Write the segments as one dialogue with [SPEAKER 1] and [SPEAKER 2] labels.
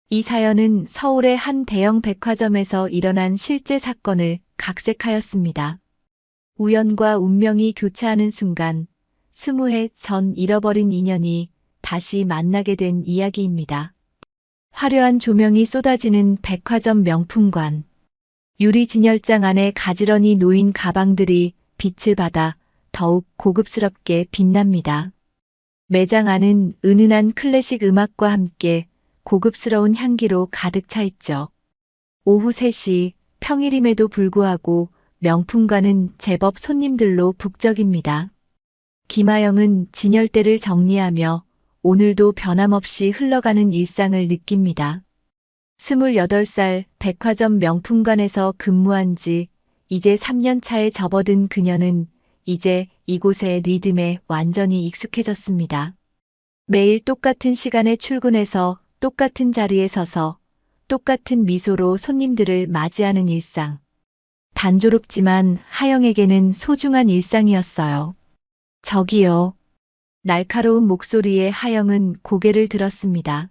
[SPEAKER 1] 이 사연은 서울의 한 대형 백화점에서 일어난 실제 사건을 각색하였습니다. 우연과 운명이 교차하는 순간 20해 전 잃어버린 인연이 다시 만나게 된 이야기입니다. 화려한 조명이 쏟아지는 백화점 명품관. 유리 진열장 안에 가지런히 놓인 가방들이 빛을 받아 더욱 고급스럽게 빛납니다. 매장 안은 은은한 클래식 음악과 함께 고급스러운 향기로 가득 차 있죠. 오후 3시 평일임에도 불구하고 명품관은 제법 손님들로 북적입니다. 김하영은 진열대를 정리하며 오늘도 변함없이 흘러가는 일상을 느낍니다. 28살 백화점 명품관에서 근무한 지 이제 3년 차에 접어든 그녀는 이제 이곳의 리듬에 완전히 익숙해졌습니다. 매일 똑같은 시간에 출근해서 똑같은 자리에 서서 똑같은 미소로 손님들을 맞이하는 일상. 단조롭지만 하영에게는 소중한 일상이었어요. 저기요. 날카로운 목소리에 하영은 고개를 들었습니다.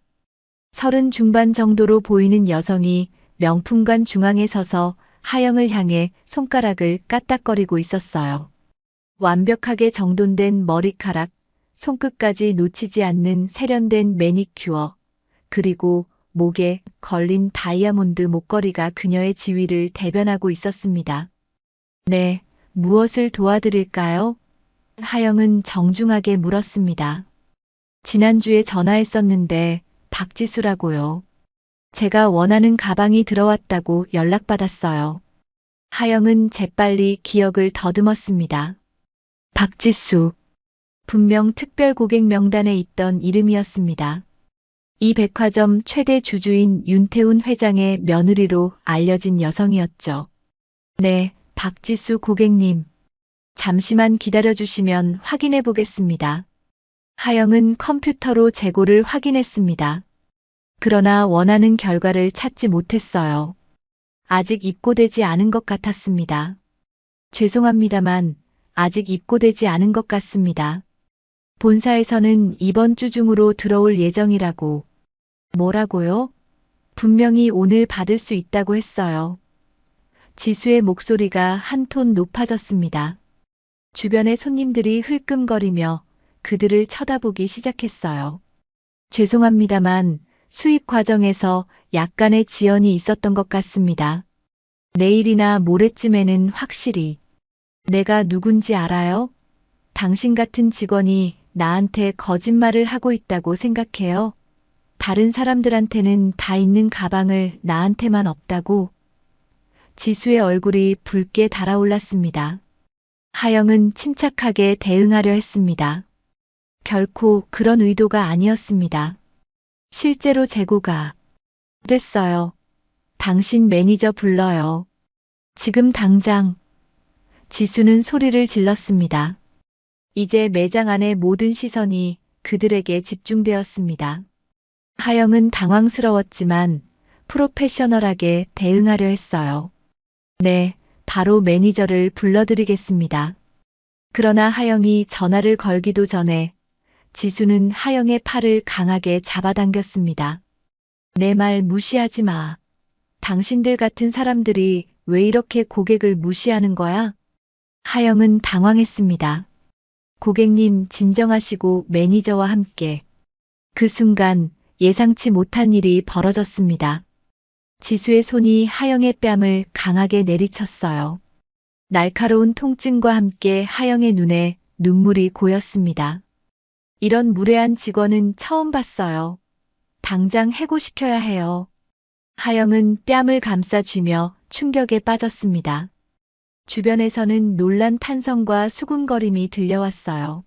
[SPEAKER 1] 30 중반 정도로 보이는 여성이 명품관 중앙에 서서 하영을 향해 손가락을 까딱거리고 있었어요. 완벽하게 정돈된 머리카락, 손끝까지 놓치지 않는 세련된 매니큐어, 그리고 목에 걸린 다이아몬드 목걸이가 그녀의 지위를 대변하고 있었습니다. 네, 무엇을 도와드릴까요? 하영은 정중하게 물었습니다. 지난주에 전화했었는데 박지수라고요. 제가 원하는 가방이 들어왔다고 연락받았어요. 하영은 재빨리 기억을 더듬었습니다. 박지수. 분명 특별 고객 명단에 있던 이름이었습니다. 이 백화점 최대 주주인 윤태훈 회장의 며느리로 알려진 여성이었죠. 네, 박지수 고객님. 잠시만 기다려주시면 확인해 보겠습니다. 하영은 컴퓨터로 재고를 확인했습니다. 그러나 원하는 결과를 찾지 못했어요. 아직 입고되지 않은 것 같았습니다. 죄송합니다만 아직 입고되지 않은 것 같습니다. 본사에서는 이번 주 중으로 들어올 예정이라고. 뭐라고요? 분명히 오늘 받을 수 있다고 했어요. 지수의 목소리가 한 톤 높아졌습니다. 주변의 손님들이 흘끔거리며 그들을 쳐다보기 시작했어요. 죄송합니다만 수입 과정에서 약간의 지연이 있었던 것 같습니다. 내일이나 모레쯤에는 확실히. 내가 누군지 알아요? 당신 같은 직원이 나한테 거짓말을 하고 있다고 생각해요? 다른 사람들한테는 다 있는 가방을 나한테만 없다고? 지수의 얼굴이 붉게 달아올랐습니다. 하영은 침착하게 대응하려 했습니다. 결코 그런 의도가 아니었습니다. 실제로 재고가 됐어요. 당신 매니저 불러요. 지금 당장. 지수는 소리를 질렀습니다. 이제 매장 안의 모든 시선이 그들에게 집중되었습니다. 하영은 당황스러웠지만 프로페셔널하게 대응하려 했어요. 네, 바로 매니저를 불러드리겠습니다. 그러나 하영이 전화를 걸기도 전에 지수는 하영의 팔을 강하게 잡아당겼습니다. 내 말 무시하지 마. 당신들 같은 사람들이 왜 이렇게 고객을 무시하는 거야? 하영은 당황했습니다. 고객님 진정하시고 매니저와 함께. 그 순간 예상치 못한 일이 벌어졌습니다. 지수의 손이 하영의 뺨을 강하게 내리쳤어요. 날카로운 통증과 함께 하영의 눈에 눈물이 고였습니다. 이런 무례한 직원은 처음 봤어요. 당장 해고시켜야 해요. 하영은 뺨을 감싸쥐며 충격에 빠졌습니다. 주변에서는 놀란 탄성과 수군거림이 들려왔어요.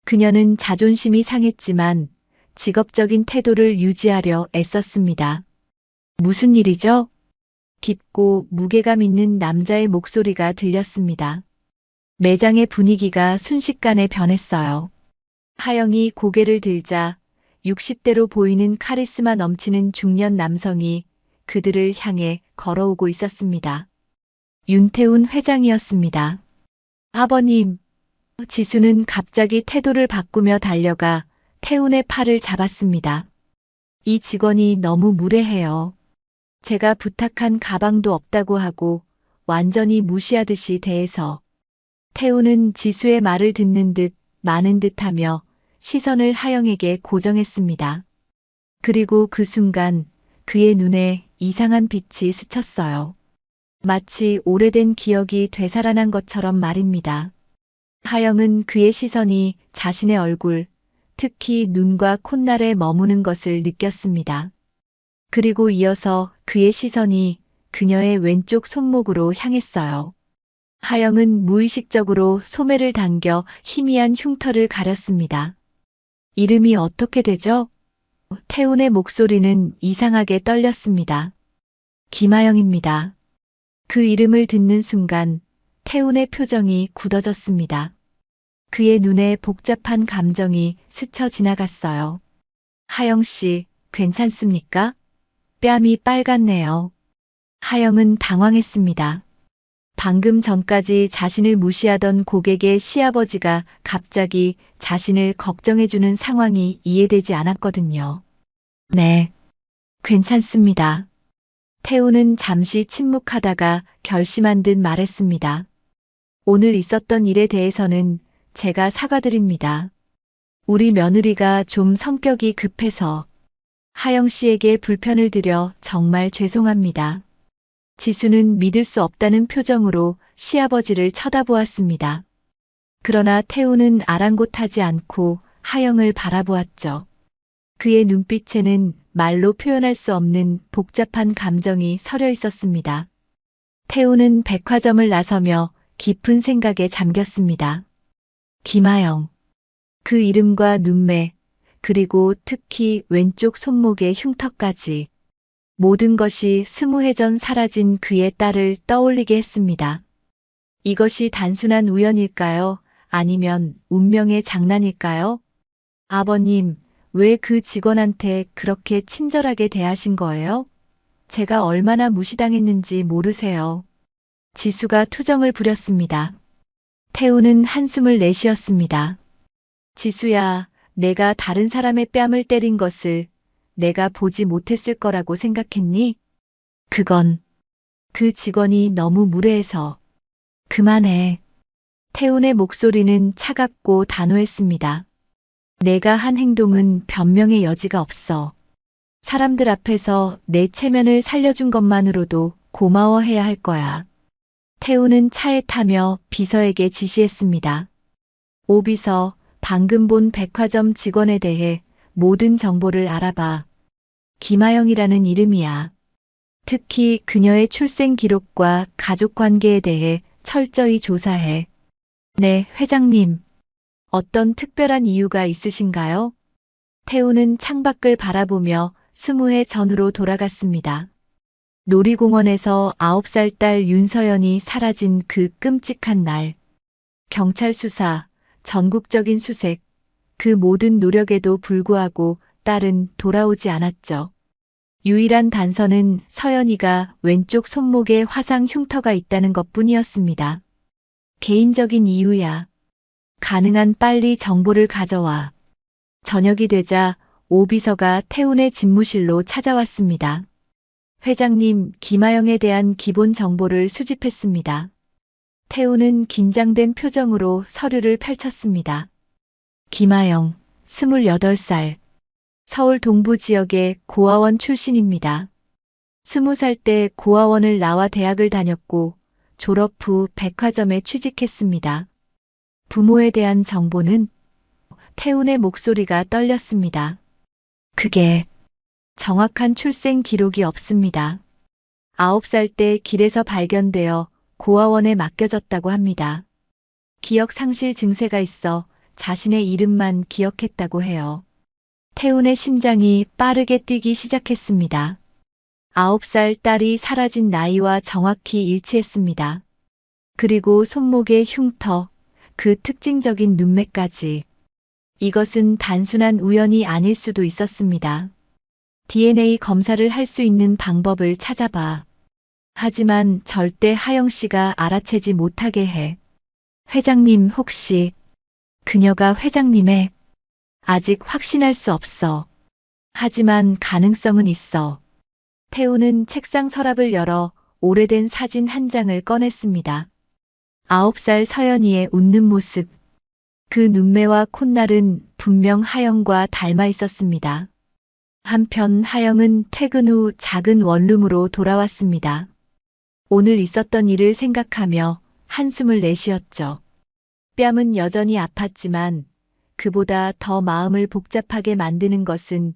[SPEAKER 1] 그녀는 자존심이 상했지만 직업적인 태도를 유지하려 애썼습니다. 무슨 일이죠? 깊고 무게감 있는 남자의 목소리가 들렸습니다. 매장의 분위기가 순식간에 변했어요. 하영이 고개를 들자 60대로 보이는 카리스마 넘치는 중년 남성이 그들을 향해 걸어오고 있었습니다. 윤태훈 회장이었습니다. 아버님. 지수는 갑자기 태도를 바꾸며 달려가 태훈의 팔을 잡았습니다. 이 직원이 너무 무례해요. 제가 부탁한 가방도 없다고 하고 완전히 무시하듯이 대해서 태우는 지수의 말을 듣는 듯 마는 듯하며 시선을 하영에게 고정했습니다. 그리고 그 순간 그의 눈에 이상한 빛이 스쳤어요. 마치 오래된 기억이 되살아난 것처럼 말입니다. 하영은 그의 시선이 자신의 얼굴, 특히 눈과 콧날에 머무는 것을 느꼈습니다. 그리고 이어서 그의 시선이 그녀의 왼쪽 손목으로 향했어요. 하영은 무의식적으로 소매를 당겨 희미한 흉터를 가렸습니다. 이름이 어떻게 되죠? 태훈의 목소리는 이상하게 떨렸습니다. 김하영입니다. 그 이름을 듣는 순간 태훈의 표정이 굳어졌습니다. 그의 눈에 복잡한 감정이 스쳐 지나갔어요. 하영 씨, 괜찮습니까? 뺨이 빨갛네요. 하영은 당황했습니다. 방금 전까지 자신을 무시하던 고객의 시아버지가 갑자기 자신을 걱정해주는 상황이 이해되지 않았거든요. 네, 괜찮습니다. 태우는 잠시 침묵하다가 결심한 듯 말했습니다. 오늘 있었던 일에 대해서는 제가 사과드립니다. 우리 며느리가 좀 성격이 급해서 하영 씨에게 불편을 드려 정말 죄송합니다. 지수는 믿을 수 없다는 표정으로 시아버지를 쳐다보았습니다. 그러나 태우는 아랑곳하지 않고 하영을 바라보았죠. 그의 눈빛에는 말로 표현할 수 없는 복잡한 감정이 서려 있었습니다. 태우는 백화점을 나서며 깊은 생각에 잠겼습니다. 김하영. 그 이름과 눈매, 그리고 특히 왼쪽 손목의 흉터까지 모든 것이 20해 전 사라진 그의 딸을 떠올리게 했습니다. 이것이 단순한 우연일까요? 아니면 운명의 장난일까요? 아버님, 왜 그 직원한테 그렇게 친절하게 대하신 거예요? 제가 얼마나 무시당했는지 모르세요. 지수가 투정을 부렸습니다. 태우는 한숨을 내쉬었습니다. 지수야, 내가 다른 사람의 뺨을 때린 것을 내가 보지 못했을 거라고 생각했니? 그건 그 직원이 너무 무례해서. 그만해. 태훈의 목소리는 차갑고 단호했습니다. 내가 한 행동은 변명의 여지가 없어. 사람들 앞에서 내 체면을 살려준 것만으로도 고마워해야 할 거야. 태훈은 차에 타며 비서에게 지시했습니다. 오비서, 방금 본 백화점 직원에 대해 모든 정보를 알아봐. 김하영이라는 이름이야. 특히 그녀의 출생 기록과 가족 관계에 대해 철저히 조사해. 네, 회장님. 어떤 특별한 이유가 있으신가요? 태우는 창밖을 바라보며 20해 전으로 돌아갔습니다. 놀이공원에서 9살 딸 윤서연이 사라진 그 끔찍한 날. 경찰 수사, 전국적인 수색, 그 모든 노력에도 불구하고 딸은 돌아오지 않았죠. 유일한 단서는 서연이가 왼쪽 손목에 화상 흉터가 있다는 것뿐이었습니다. 개인적인 이유야. 가능한 빨리 정보를 가져와. 저녁이 되자 오비서가 태훈의 집무실로 찾아왔습니다. 회장님, 김하영에 대한 기본 정보를 수집했습니다. 태훈은 긴장된 표정으로 서류를 펼쳤습니다. 김하영, 28살. 서울 동부 지역의 고아원 출신입니다. 20살 때 고아원을 나와 대학을 다녔고 졸업 후 백화점에 취직했습니다. 부모에 대한 정보는? 태훈의 목소리가 떨렸습니다. 그게 정확한 출생 기록이 없습니다. 9살 때 길에서 발견되어 고아원에 맡겨졌다고 합니다. 기억 상실 증세가 있어 자신의 이름만 기억했다고 해요. 태훈의 심장이 빠르게 뛰기 시작했습니다. 9살 딸이 사라진 나이와 정확히 일치했습니다. 그리고 손목의 흉터, 그 특징적인 눈매까지. 이것은 단순한 우연이 아닐 수도 있었습니다. DNA 검사를 할 수 있는 방법을 찾아봐. 하지만 절대 하영 씨가 알아채지 못하게 해. 회장님 혹시 그녀가 회장님의 아직 확신할 수 없어. 하지만 가능성은 있어. 태우는 책상 서랍을 열어 오래된 사진 한 장을 꺼냈습니다. 9살 서연이의 웃는 모습. 그 눈매와 콧날은 분명 하영과 닮아 있었습니다. 한편 하영은 퇴근 후 작은 원룸으로 돌아왔습니다. 오늘 있었던 일을 생각하며 한숨을 내쉬었죠. 뺨은 여전히 아팠지만 그보다 더 마음을 복잡하게 만드는 것은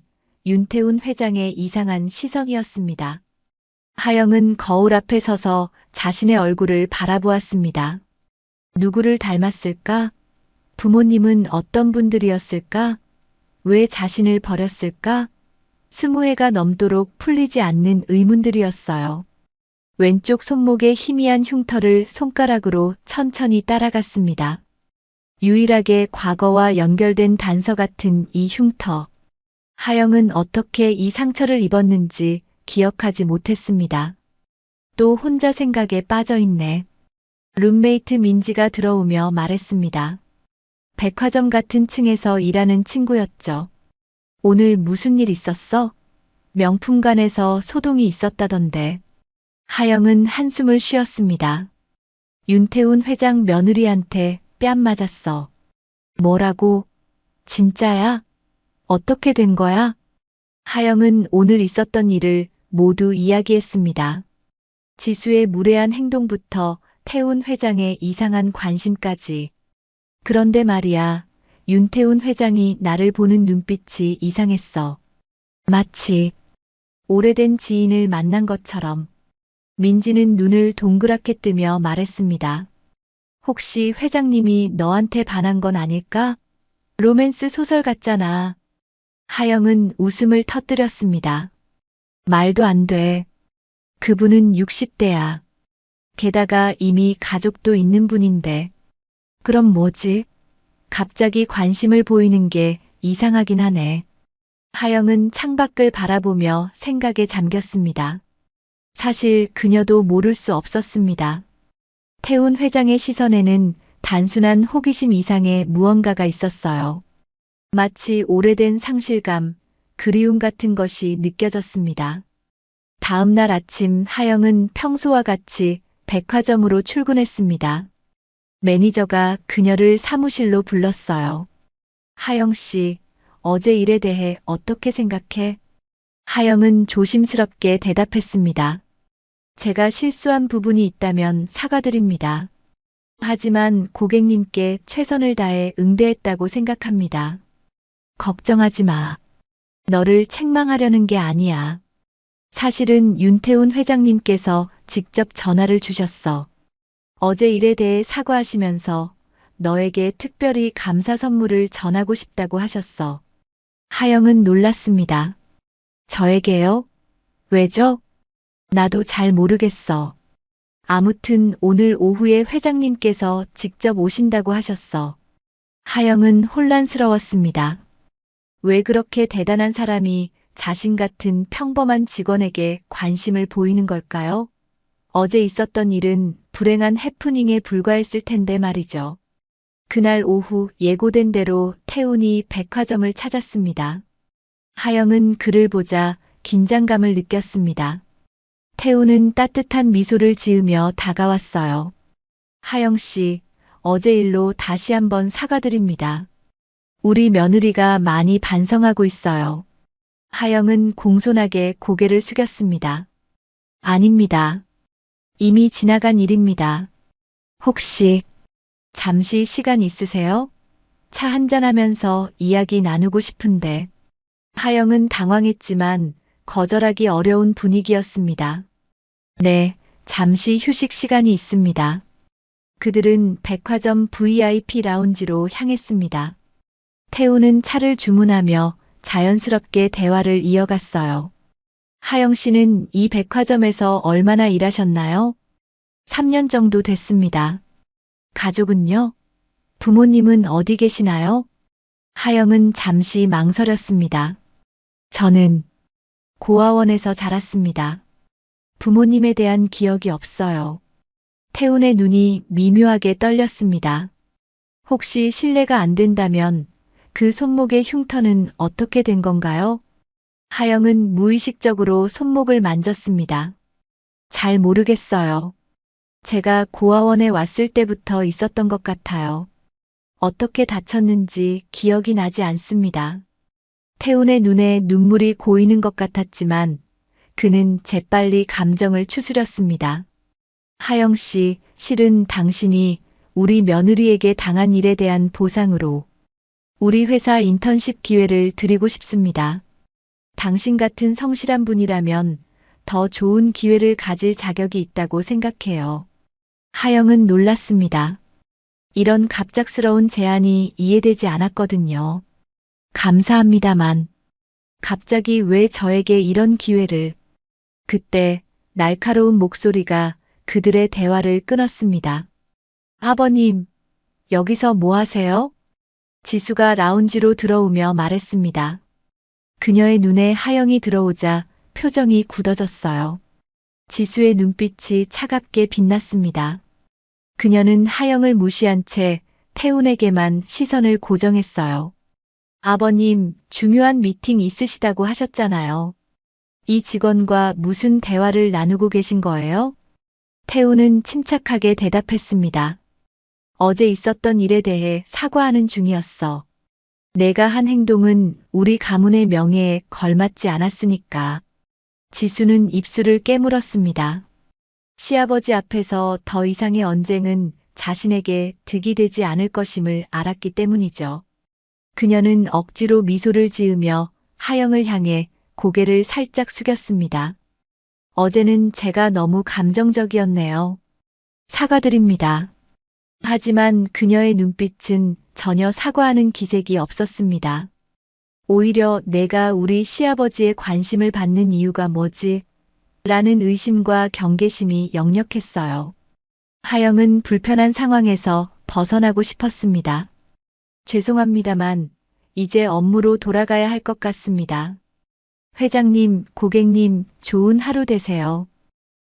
[SPEAKER 1] 윤태훈 회장의 이상한 시선이었습니다. 하영은 거울 앞에 서서 자신의 얼굴을 바라보았습니다. 누구를 닮았을까? 부모님은 어떤 분들이었을까? 왜 자신을 버렸을까? 20회가 넘도록 풀리지 않는 의문들이었어요. 왼쪽 손목에 희미한 흉터를 손가락으로 천천히 따라갔습니다. 유일하게 과거와 연결된 단서 같은 이 흉터. 하영은 어떻게 이 상처를 입었는지 기억하지 못했습니다. 또 혼자 생각에 빠져 있네. 룸메이트 민지가 들어오며 말했습니다. 백화점 같은 층에서 일하는 친구였죠. 오늘 무슨 일 있었어? 명품관에서 소동이 있었다던데. 하영은 한숨을 쉬었습니다. 윤태훈 회장 며느리한테 뺨 맞았어. 뭐라고? 진짜야? 어떻게 된 거야? 하영은 오늘 있었던 일을 모두 이야기했습니다. 지수의 무례한 행동부터 태훈 회장의 이상한 관심까지. 그런데 말이야, 윤태훈 회장이 나를 보는 눈빛이 이상했어. 마치 오래된 지인을 만난 것처럼. 민지는 눈을 동그랗게 뜨며 말했습니다. 혹시 회장님이 너한테 반한 건 아닐까? 로맨스 소설 같잖아. 하영은 웃음을 터뜨렸습니다. 말도 안 돼. 그분은 60대야. 게다가 이미 가족도 있는 분인데. 그럼 뭐지? 갑자기 관심을 보이는 게 이상하긴 하네. 하영은 창밖을 바라보며 생각에 잠겼습니다. 사실 그녀도 모를 수 없었습니다. 태훈 회장의 시선에는 단순한 호기심 이상의 무언가가 있었어요. 마치 오래된 상실감, 그리움 같은 것이 느껴졌습니다. 다음 날 아침 하영은 평소와 같이 백화점으로 출근했습니다. 매니저가 그녀를 사무실로 불렀어요. 하영 씨, 어제 일에 대해 어떻게 생각해? 하영은 조심스럽게 대답했습니다. 제가 실수한 부분이 있다면 사과드립니다. 하지만 고객님께 최선을 다해 응대했다고 생각합니다. 걱정하지 마. 너를 책망하려는 게 아니야. 사실은 윤태훈 회장님께서 직접 전화를 주셨어. 어제 일에 대해 사과하시면서 너에게 특별히 감사 선물을 전하고 싶다고 하셨어. 하영은 놀랐습니다. 저에게요? 왜죠? 나도 잘 모르겠어. 아무튼 오늘 오후에 회장님께서 직접 오신다고 하셨어. 하영은 혼란스러웠습니다. 왜 그렇게 대단한 사람이 자신 같은 평범한 직원에게 관심을 보이는 걸까요? 어제 있었던 일은 불행한 해프닝에 불과했을 텐데 말이죠. 그날 오후 예고된 대로 태훈이 백화점을 찾았습니다. 하영은 그를 보자 긴장감을 느꼈습니다. 태훈은 따뜻한 미소를 지으며 다가왔어요. 하영 씨, 어제 일로 다시 한번 사과드립니다. 우리 며느리가 많이 반성하고 있어요. 하영은 공손하게 고개를 숙였습니다. 아닙니다. 이미 지나간 일입니다. 혹시 잠시 시간 있으세요? 차 한잔하면서 이야기 나누고 싶은데. 하영은 당황했지만 거절하기 어려운 분위기였습니다. 네, 잠시 휴식 시간이 있습니다. 그들은 백화점 VIP 라운지로 향했습니다. 태우는 차를 주문하며 자연스럽게 대화를 이어갔어요. 하영 씨는 이 백화점에서 얼마나 일하셨나요? 3년 정도 됐습니다. 가족은요? 부모님은 어디 계시나요? 하영은 잠시 망설였습니다. 저는 고아원에서 자랐습니다. 부모님에 대한 기억이 없어요. 태훈의 눈이 미묘하게 떨렸습니다. 혹시 실례가 안 된다면 그 손목의 흉터는 어떻게 된 건가요? 하영은 무의식적으로 손목을 만졌습니다. 잘 모르겠어요. 제가 고아원에 왔을 때부터 있었던 것 같아요. 어떻게 다쳤는지 기억이 나지 않습니다. 태훈의 눈에 눈물이 고이는 것 같았지만 그는 재빨리 감정을 추스렸습니다. 하영 씨, 실은 당신이 우리 며느리에게 당한 일에 대한 보상으로 우리 회사 인턴십 기회를 드리고 싶습니다. 당신 같은 성실한 분이라면 더 좋은 기회를 가질 자격이 있다고 생각해요. 하영은 놀랐습니다. 이런 갑작스러운 제안이 이해되지 않았거든요. 감사합니다만, 갑자기 왜 저에게 이런 기회를? 그때 날카로운 목소리가 그들의 대화를 끊었습니다. 아버님, 여기서 뭐 하세요? 지수가 라운지로 들어오며 말했습니다. 그녀의 눈에 하영이 들어오자 표정이 굳어졌어요. 지수의 눈빛이 차갑게 빛났습니다. 그녀는 하영을 무시한 채 태훈에게만 시선을 고정했어요. 아버님, 중요한 미팅 있으시다고 하셨잖아요. 이 직원과 무슨 대화를 나누고 계신 거예요? 태훈은 침착하게 대답했습니다. 어제 있었던 일에 대해 사과하는 중이었어. 내가 한 행동은 우리 가문의 명예에 걸맞지 않았으니까. 지수는 입술을 깨물었습니다. 시아버지 앞에서 더 이상의 언쟁은 자신에게 득이 되지 않을 것임을 알았기 때문이죠. 그녀는 억지로 미소를 지으며 하영을 향해 고개를 살짝 숙였습니다. 어제는 제가 너무 감정적이었네요. 사과드립니다. 하지만 그녀의 눈빛은 전혀 사과하는 기색이 없었습니다. 오히려 내가 우리 시아버지의 관심을 받는 이유가 뭐지? 라는 의심과 경계심이 역력했어요. 하영은 불편한 상황에서 벗어나고 싶었습니다. 죄송합니다만 이제 업무로 돌아가야 할 것 같습니다. 회장님, 고객님, 좋은 하루 되세요.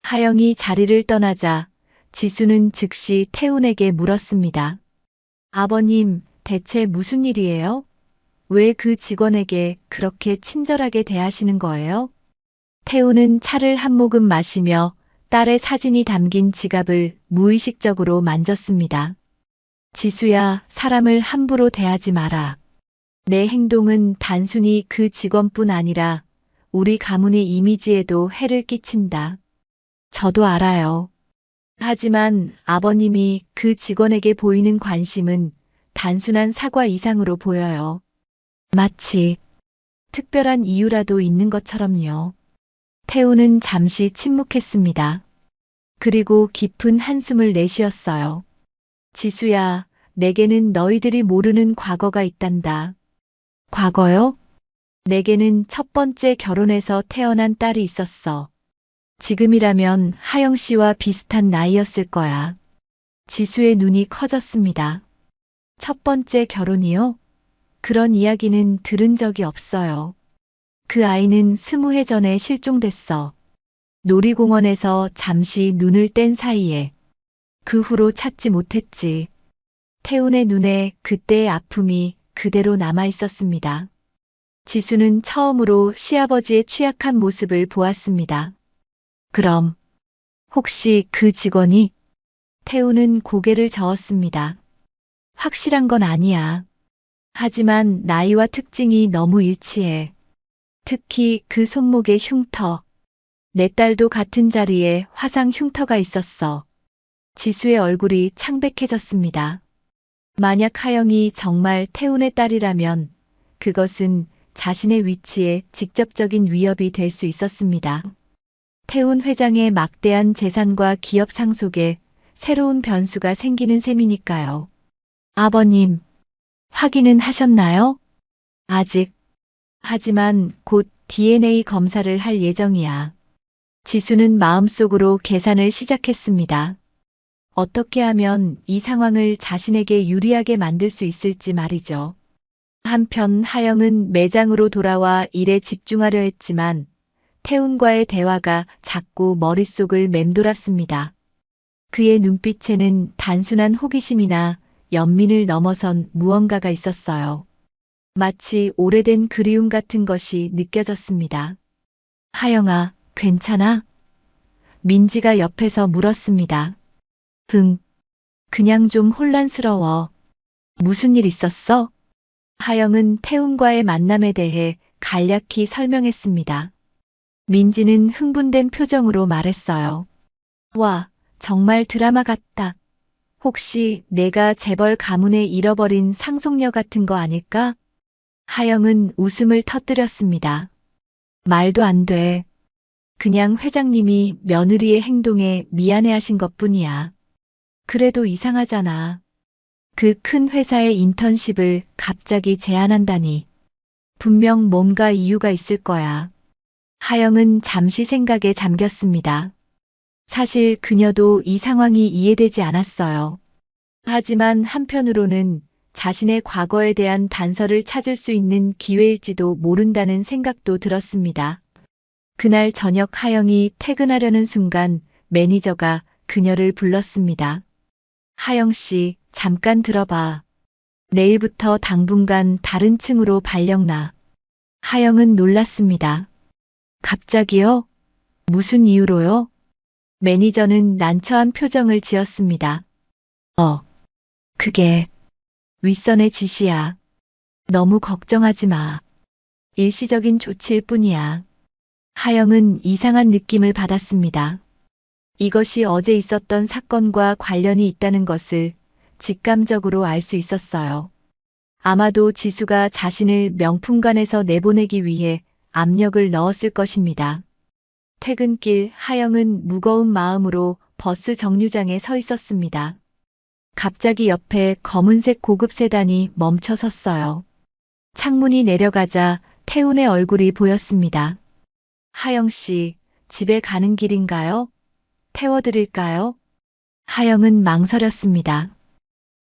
[SPEAKER 1] 하영이 자리를 떠나자 지수는 즉시 태훈에게 물었습니다. 아버님, 대체 무슨 일이에요? 왜 그 직원에게 그렇게 친절하게 대하시는 거예요? 태훈은 차를 한 모금 마시며 딸의 사진이 담긴 지갑을 무의식적으로 만졌습니다. 지수야, 사람을 함부로 대하지 마라. 내 행동은 단순히 그 직원뿐 아니라 우리 가문의 이미지에도 해를 끼친다. 저도 알아요. 하지만 아버님이 그 직원에게 보이는 관심은 단순한 사과 이상으로 보여요. 마치 특별한 이유라도 있는 것처럼요. 태우는 잠시 침묵했습니다. 그리고 깊은 한숨을 내쉬었어요. 지수야, 내게는 너희들이 모르는 과거가 있단다. 과거요? 내게는 첫 번째 결혼해서 태어난 딸이 있었어. 지금이라면 하영 씨와 비슷한 나이였을 거야. 지수의 눈이 커졌습니다. 첫 번째 결혼이요? 그런 이야기는 들은 적이 없어요. 그 아이는 20해 전에 실종됐어. 놀이공원에서 잠시 눈을 뗀 사이에. 그 후로 찾지 못했지. 태훈의 눈에 그때의 아픔이 그대로 남아 있었습니다. 지수는 처음으로 시아버지의 취약한 모습을 보았습니다. 그럼 혹시 그 직원이? 태훈은 고개를 저었습니다. 확실한 건 아니야. 하지만 나이와 특징이 너무 일치해. 특히 그 손목의 흉터. 내 딸도 같은 자리에 화상 흉터가 있었어. 지수의 얼굴이 창백해졌습니다. 만약 하영이 정말 태훈의 딸이라면 그것은 자신의 위치에 직접적인 위협이 될 수 있었습니다. 태훈 회장의 막대한 재산과 기업 상속에 새로운 변수가 생기는 셈이니까요. 아버님, 확인은 하셨나요? 아직. 하지만 곧 DNA 검사를 할 예정이야. 지수는 마음속으로 계산을 시작했습니다. 어떻게 하면 이 상황을 자신에게 유리하게 만들 수 있을지 말이죠. 한편 하영은 매장으로 돌아와 일에 집중하려 했지만 태훈과의 대화가 자꾸 머릿속을 맴돌았습니다. 그의 눈빛에는 단순한 호기심이나 연민을 넘어선 무언가가 있었어요. 마치 오래된 그리움 같은 것이 느껴졌습니다. 하영아, 괜찮아? 민지가 옆에서 물었습니다. 응, 그냥 좀 혼란스러워. 무슨 일 있었어? 하영은 태훈과의 만남에 대해 간략히 설명했습니다. 민지는 흥분된 표정으로 말했어요. 와, 정말 드라마 같다. 혹시 내가 재벌 가문에 잃어버린 상속녀 같은 거 아닐까? 하영은 웃음을 터뜨렸습니다. 말도 안 돼. 그냥 회장님이 며느리의 행동에 미안해하신 것뿐이야. 그래도 이상하잖아. 그 큰 회사의 인턴십을 갑자기 제안한다니. 분명 뭔가 이유가 있을 거야. 하영은 잠시 생각에 잠겼습니다. 사실 그녀도 이 상황이 이해되지 않았어요. 하지만 한편으로는 자신의 과거에 대한 단서를 찾을 수 있는 기회일지도 모른다는 생각도 들었습니다. 그날 저녁 하영이 퇴근하려는 순간 매니저가 그녀를 불렀습니다. 하영 씨, 잠깐 들어봐. 내일부터 당분간 다른 층으로 발령나. 하영은 놀랐습니다. 갑자기요? 무슨 이유로요? 매니저는 난처한 표정을 지었습니다. 그게 윗선의 지시야. 너무 걱정하지 마. 일시적인 조치일 뿐이야. 하영은 이상한 느낌을 받았습니다. 이것이 어제 있었던 사건과 관련이 있다는 것을 직감적으로 알 수 있었어요. 아마도 지수가 자신을 명품관에서 내보내기 위해 압력을 넣었을 것입니다. 퇴근길 하영은 무거운 마음으로 버스 정류장에 서 있었습니다. 갑자기 옆에 검은색 고급 세단이 멈춰 섰어요. 창문이 내려가자 태훈의 얼굴이 보였습니다. 하영 씨, 집에 가는 길인가요? 태워드릴까요? 하영은 망설였습니다.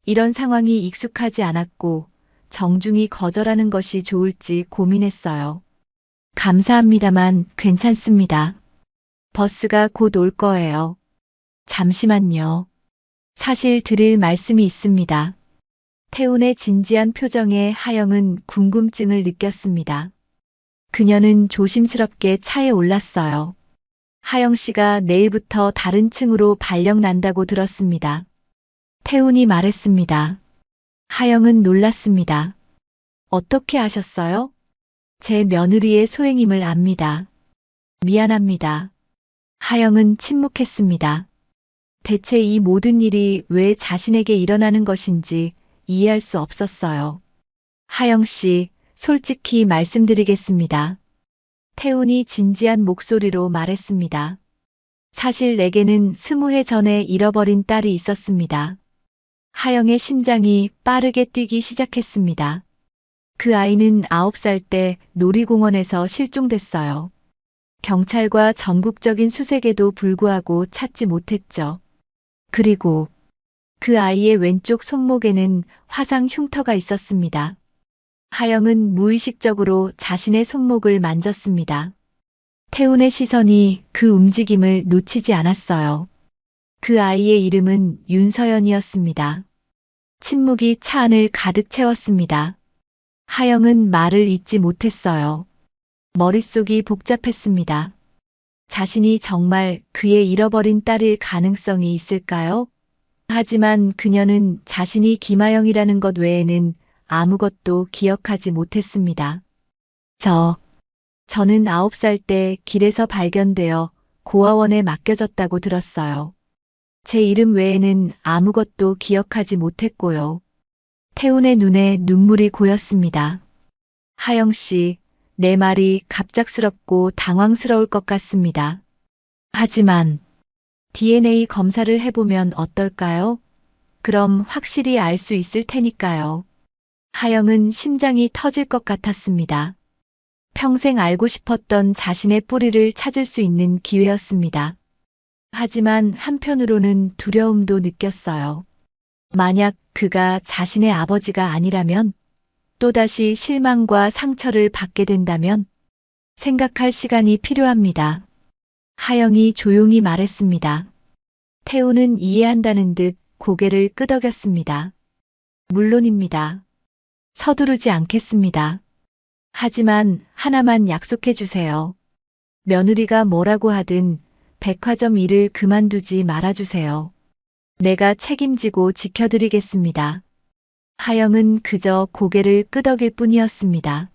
[SPEAKER 1] 이런 상황이 익숙하지 않았고 정중히 거절하는 것이 좋을지 고민했어요. 감사합니다만 괜찮습니다. 버스가 곧 올 거예요. 잠시만요. 사실 드릴 말씀이 있습니다. 태훈의 진지한 표정에 하영은 궁금증을 느꼈습니다. 그녀는 조심스럽게 차에 올랐어요. 하영 씨가 내일부터 다른 층으로 발령 난다고 들었습니다. 태훈이 말했습니다. 하영은 놀랐습니다. 어떻게 아셨어요? 제 며느리의 소행임을 압니다. 미안합니다. 하영은 침묵했습니다. 대체 이 모든 일이 왜 자신에게 일어나는 것인지 이해할 수 없었어요. 하영 씨, 솔직히 말씀드리겠습니다. 태훈이 진지한 목소리로 말했습니다. 사실 내게는 20해 전에 잃어버린 딸이 있었습니다. 하영의 심장이 빠르게 뛰기 시작했습니다. 그 아이는 9살 때 놀이공원에서 실종됐어요. 경찰과 전국적인 수색에도 불구하고 찾지 못했죠. 그리고 그 아이의 왼쪽 손목에는 화상 흉터가 있었습니다. 하영은 무의식적으로 자신의 손목을 만졌습니다. 태훈의 시선이 그 움직임을 놓치지 않았어요. 그 아이의 이름은 윤서연이었습니다. 침묵이 차 안을 가득 채웠습니다. 하영은 말을 잇지 못했어요. 머릿속이 복잡했습니다. 자신이 정말 그의 잃어버린 딸일 가능성이 있을까요? 하지만 그녀는 자신이 김하영이라는 것 외에는 아무것도 기억하지 못했습니다. 저는 9살 때 길에서 발견되어 고아원에 맡겨졌다고 들었어요. 제 이름 외에는 아무것도 기억하지 못했고요. 태훈의 눈에 눈물이 고였습니다. 하영 씨, 내 말이 갑작스럽고 당황스러울 것 같습니다. 하지만 DNA 검사를 해보면 어떨까요? 그럼 확실히 알 수 있을 테니까요. 하영은 심장이 터질 것 같았습니다. 평생 알고 싶었던 자신의 뿌리를 찾을 수 있는 기회였습니다. 하지만 한편으로는 두려움도 느꼈어요. 만약 그가 자신의 아버지가 아니라면, 또다시 실망과 상처를 받게 된다면 생각할 시간이 필요합니다. 하영이 조용히 말했습니다. 태훈은 이해한다는 듯 고개를 끄덕였습니다. 물론입니다. 서두르지 않겠습니다. 하지만 하나만 약속해 주세요. 며느리가 뭐라고 하든 백화점 일을 그만두지 말아주세요. 내가 책임지고 지켜드리겠습니다. 하영은 그저 고개를 끄덕일 뿐이었습니다.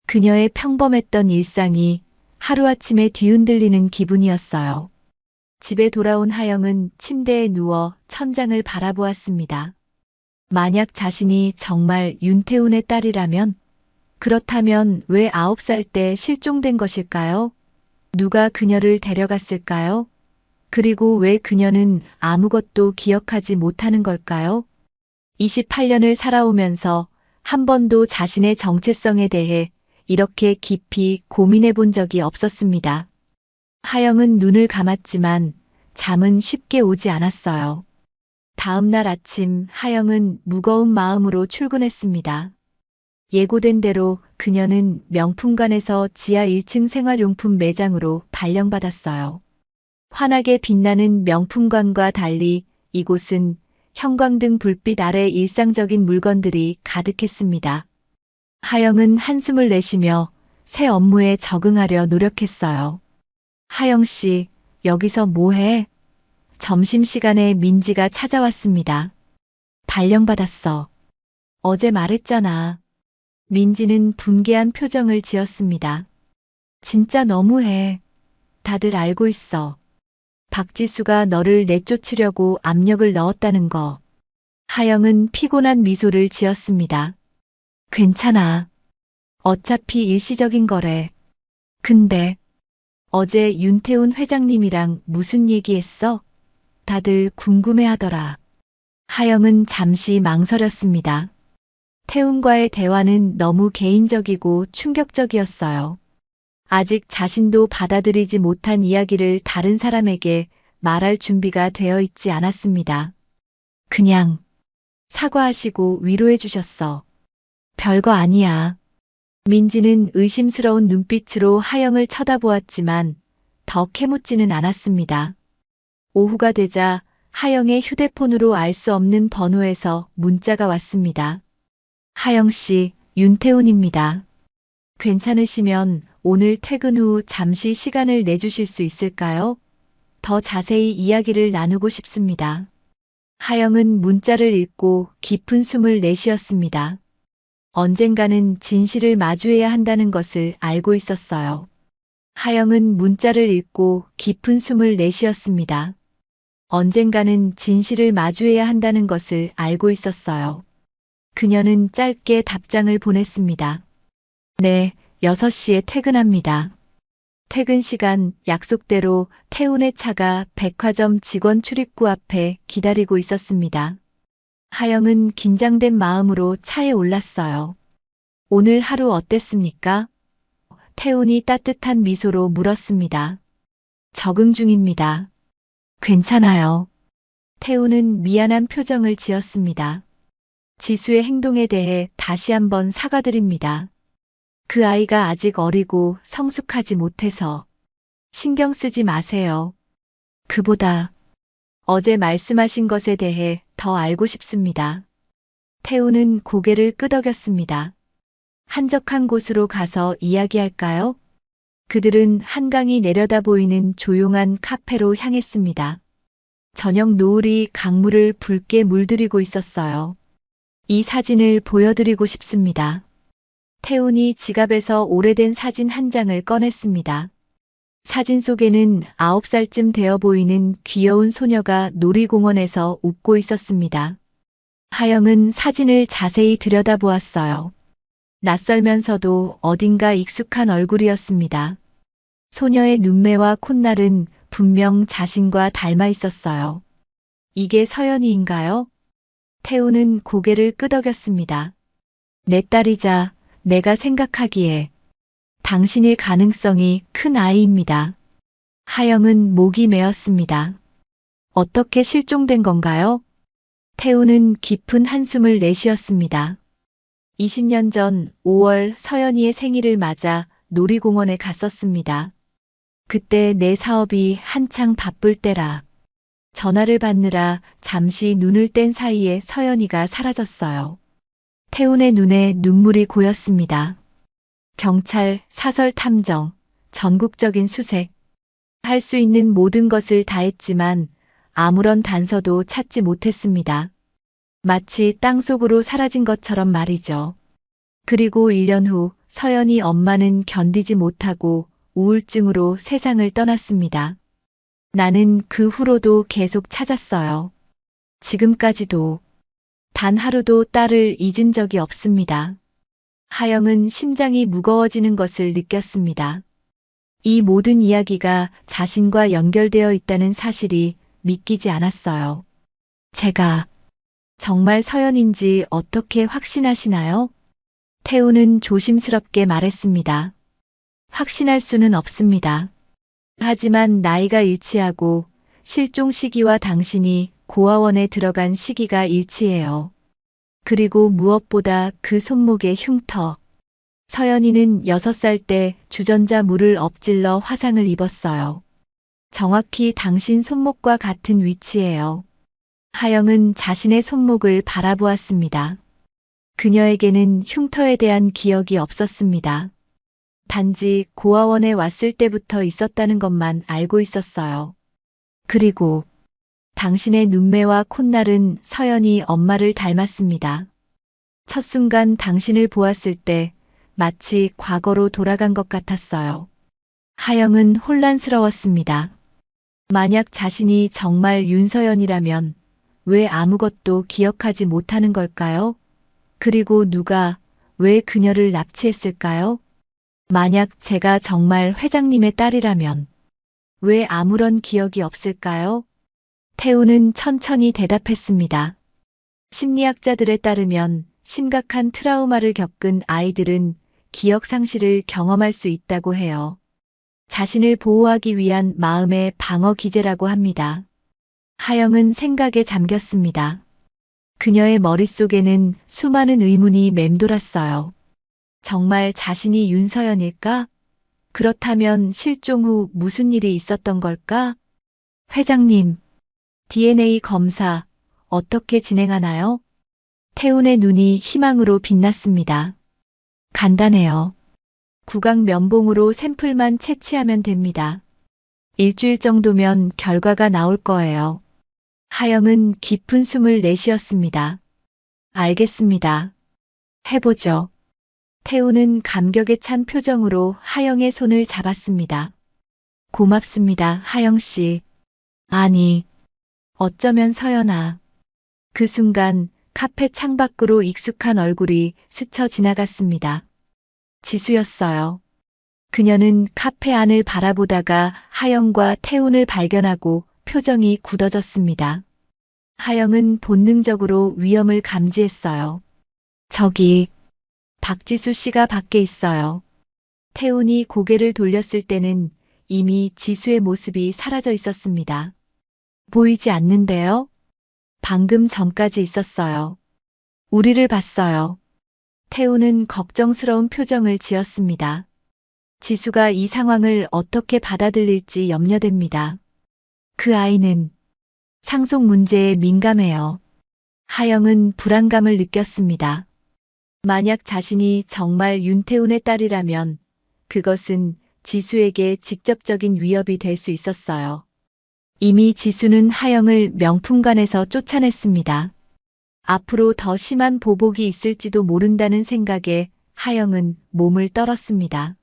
[SPEAKER 1] 그녀의 평범했던 일상이 하루아침에 뒤흔들리는 기분이었어요. 집에 돌아온 하영은 침대에 누워 천장을 바라보았습니다. 만약 자신이 정말 윤태훈의 딸이라면, 그렇다면 왜 9살 때 실종된 것일까요? 누가 그녀를 데려갔을까요? 그리고 왜 그녀는 아무것도 기억하지 못하는 걸까요? 28년을 살아오면서 한 번도 자신의 정체성에 대해 이렇게 깊이 고민해 본 적이 없었습니다. 하영은 눈을 감았지만 잠은 쉽게 오지 않았어요. 다음 날 아침 하영은 무거운 마음으로 출근했습니다. 예고된 대로 그녀는 명품관에서 지하 1층 생활용품 매장으로 발령받았어요. 환하게 빛나는 명품관과 달리 이곳은 형광등 불빛 아래 일상적인 물건들이 가득했습니다. 하영은 한숨을 내쉬며 새 업무에 적응하려 노력했어요. 하영 씨, 여기서 뭐 해? 점심시간에 민지가 찾아왔습니다. 발령받았어. 어제 말했잖아. 민지는 분개한 표정을 지었습니다. 진짜 너무해. 다들 알고 있어. 박지수가 너를 내쫓으려고 압력을 넣었다는 거. 하영은 피곤한 미소를 지었습니다. 괜찮아. 어차피 일시적인 거래. 근데 어제 윤태훈 회장님이랑 무슨 얘기했어? 다들 궁금해하더라. 하영은 잠시 망설였습니다. 태훈과의 대화는 너무 개인적이고 충격적이었어요. 아직 자신도 받아들이지 못한 이야기를 다른 사람에게 말할 준비가 되어 있지 않았습니다. 그냥 사과하시고 위로해 주셨어. 별거 아니야. 민지는 의심스러운 눈빛으로 하영을 쳐다보았지만 더 캐묻지는 않았습니다. 오후가 되자 하영의 휴대폰으로 알 수 없는 번호에서 문자가 왔습니다. 하영 씨, 윤태훈입니다. 괜찮으시면 오늘 퇴근 후 잠시 시간을 내주실 수 있을까요? 더 자세히 이야기를 나누고 싶습니다. 하영은 문자를 읽고 깊은 숨을 내쉬었습니다. 언젠가는 진실을 마주해야 한다는 것을 알고 있었어요. 하영은 문자를 읽고 깊은 숨을 내쉬었습니다. 언젠가는 진실을 마주해야 한다는 것을 알고 있었어요. 그녀는 짧게 답장을 보냈습니다. 네, 6시에 퇴근합니다. 퇴근 시간 약속대로 태훈의 차가 백화점 직원 출입구 앞에 기다리고 있었습니다. 하영은 긴장된 마음으로 차에 올랐어요. 오늘 하루 어땠습니까? 태훈이 따뜻한 미소로 물었습니다. 적응 중입니다. 괜찮아요. 태훈은 미안한 표정을 지었습니다. 지수의 행동에 대해 다시 한번 사과드립니다. 그 아이가 아직 어리고 성숙하지 못해서 신경 쓰지 마세요. 그보다 어제 말씀하신 것에 대해 더 알고 싶습니다. 태우는 고개를 끄덕였습니다. 한적한 곳으로 가서 이야기할까요? 그들은 한강이 내려다 보이는 조용한 카페로 향했습니다. 저녁 노을이 강물을 붉게 물들이고 있었어요. 이 사진을 보여드리고 싶습니다. 태훈이 지갑에서 오래된 사진 한 장을 꺼냈습니다. 사진 속에는 9살쯤 되어 보이는 귀여운 소녀가 놀이공원에서 웃고 있었습니다. 하영은 사진을 자세히 들여다보았어요. 낯설면서도 어딘가 익숙한 얼굴이었습니다. 소녀의 눈매와 콧날은 분명 자신과 닮아 있었어요. 이게 서연이인가요? 태우는 고개를 끄덕였습니다. 내 딸이자 내가 생각하기에 당신일 가능성이 큰 아이입니다. 하영은 목이 메었습니다. 어떻게 실종된 건가요? 태우는 깊은 한숨을 내쉬었습니다. 20년 전 5월 서연이의 생일을 맞아 놀이공원에 갔었습니다. 그때 내 사업이 한창 바쁠 때라 전화를 받느라 잠시 눈을 뗀 사이에 서연이가 사라졌어요. 태훈의 눈에 눈물이 고였습니다. 경찰, 사설 탐정, 전국적인 수색. 할 수 있는 모든 것을 다했지만 아무런 단서도 찾지 못했습니다. 마치 땅속으로 사라진 것처럼 말이죠. 그리고 1년 후 서연이 엄마는 견디지 못하고 우울증으로 세상을 떠났습니다. 나는 그 후로도 계속 찾았어요. 지금까지도 단 하루도 딸을 잊은 적이 없습니다. 하영은 심장이 무거워지는 것을 느꼈습니다. 이 모든 이야기가 자신과 연결되어 있다는 사실이 믿기지 않았어요. 제가 정말 서연인지 어떻게 확신하시나요? 태우는 조심스럽게 말했습니다. 확신할 수는 없습니다. 하지만 나이가 일치하고 실종 시기와 당신이 고아원에 들어간 시기가 일치해요. 그리고 무엇보다 그 손목의 흉터. 서연이는 6살 때 주전자 물을 엎질러 화상을 입었어요. 정확히 당신 손목과 같은 위치예요. 하영은 자신의 손목을 바라보았습니다. 그녀에게는 흉터에 대한 기억이 없었습니다. 단지 고아원에 왔을 때부터 있었다는 것만 알고 있었어요. 그리고 당신의 눈매와 콧날은 서연이 엄마를 닮았습니다. 첫 순간 당신을 보았을 때 마치 과거로 돌아간 것 같았어요. 하영은 혼란스러웠습니다. 만약 자신이 정말 윤서연이라면 왜 아무것도 기억하지 못하는 걸까요? 그리고 누가 왜 그녀를 납치했을까요? 만약 제가 정말 회장님의 딸이라면 왜 아무런 기억이 없을까요? 태우는 천천히 대답했습니다. 심리학자들에 따르면 심각한 트라우마를 겪은 아이들은 기억 상실을 경험할 수 있다고 해요. 자신을 보호하기 위한 마음의 방어 기제라고 합니다. 하영은 생각에 잠겼습니다. 그녀의 머릿속에는 수많은 의문이 맴돌았어요. 정말 자신이 윤서연일까? 그렇다면 실종 후 무슨 일이 있었던 걸까? 회장님, DNA 검사 어떻게 진행하나요? 태훈의 눈이 희망으로 빛났습니다. 간단해요. 구강 면봉으로 샘플만 채취하면 됩니다. 일주일 정도면 결과가 나올 거예요. 하영은 깊은 숨을 내쉬었습니다. 알겠습니다. 해보죠. 태우는 감격에 찬 표정으로 하영의 손을 잡았습니다. 고맙습니다, 하영 씨. 아니, 어쩌면 서연아. 그 순간 카페 창밖으로 익숙한 얼굴이 스쳐 지나갔습니다. 지수였어요. 그녀는 카페 안을 바라보다가 하영과 태훈을 발견하고 표정이 굳어졌습니다. 하영은 본능적으로 위험을 감지했어요. 저기, 박지수 씨가 밖에 있어요. 태훈이 고개를 돌렸을 때는 이미 지수의 모습이 사라져 있었습니다. 보이지 않는데요? 방금 전까지 있었어요. 우리를 봤어요. 태훈은 걱정스러운 표정을 지었습니다. 지수가 이 상황을 어떻게 받아들일지 염려됩니다. 그 아이는 상속 문제에 민감해요. 하영은 불안감을 느꼈습니다. 만약 자신이 정말 윤태훈의 딸이라면 그것은 지수에게 직접적인 위협이 될 수 있었어요. 이미 지수는 하영을 명품관에서 쫓아냈습니다. 앞으로 더 심한 보복이 있을지도 모른다는 생각에 하영은 몸을 떨었습니다.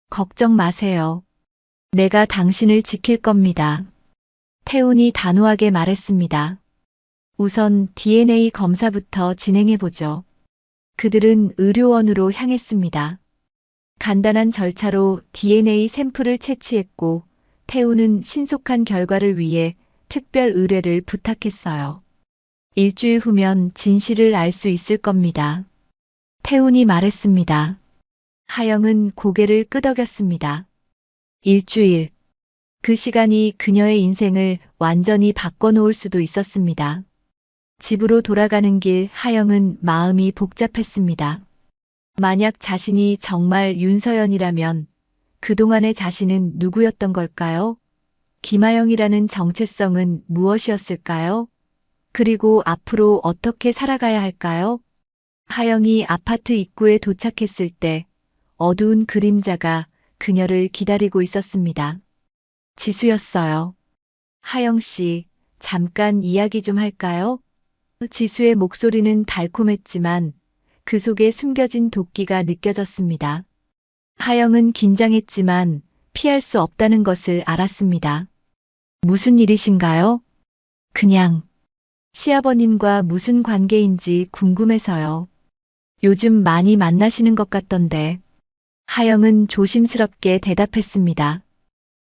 [SPEAKER 1] 걱정 마세요. 내가 당신을 지킬 겁니다. 태훈이 단호하게 말했습니다. 우선 DNA 검사부터 진행해보죠. 그들은 의료원으로 향했습니다. 간단한 절차로 DNA 샘플을 채취했고 태우는 신속한 결과를 위해 특별 의뢰를 부탁했어요. 일주일 후면 진실을 알 수 있을 겁니다. 태훈이 말했습니다. 하영은 고개를 끄덕였습니다. 일주일. 그 시간이 그녀의 인생을 완전히 바꿔놓을 수도 있었습니다. 집으로 돌아가는 길 하영은 마음이 복잡했습니다. 만약 자신이 정말 윤서연이라면 그동안의 자신은 누구였던 걸까요? 김하영이라는 정체성은 무엇이었을까요? 그리고 앞으로 어떻게 살아가야 할까요? 하영이 아파트 입구에 도착했을 때 어두운 그림자가 그녀를 기다리고 있었습니다. 지수였어요. 하영 씨, 잠깐 이야기 좀 할까요? 지수의 목소리는 달콤했지만 그 속에 숨겨진 도끼가 느껴졌습니다. 하영은 긴장했지만 피할 수 없다는 것을 알았습니다. 무슨 일이신가요? 그냥 시아버님과 무슨 관계인지 궁금해서요. 요즘 많이 만나시는 것 같던데. 하영은 조심스럽게 대답했습니다.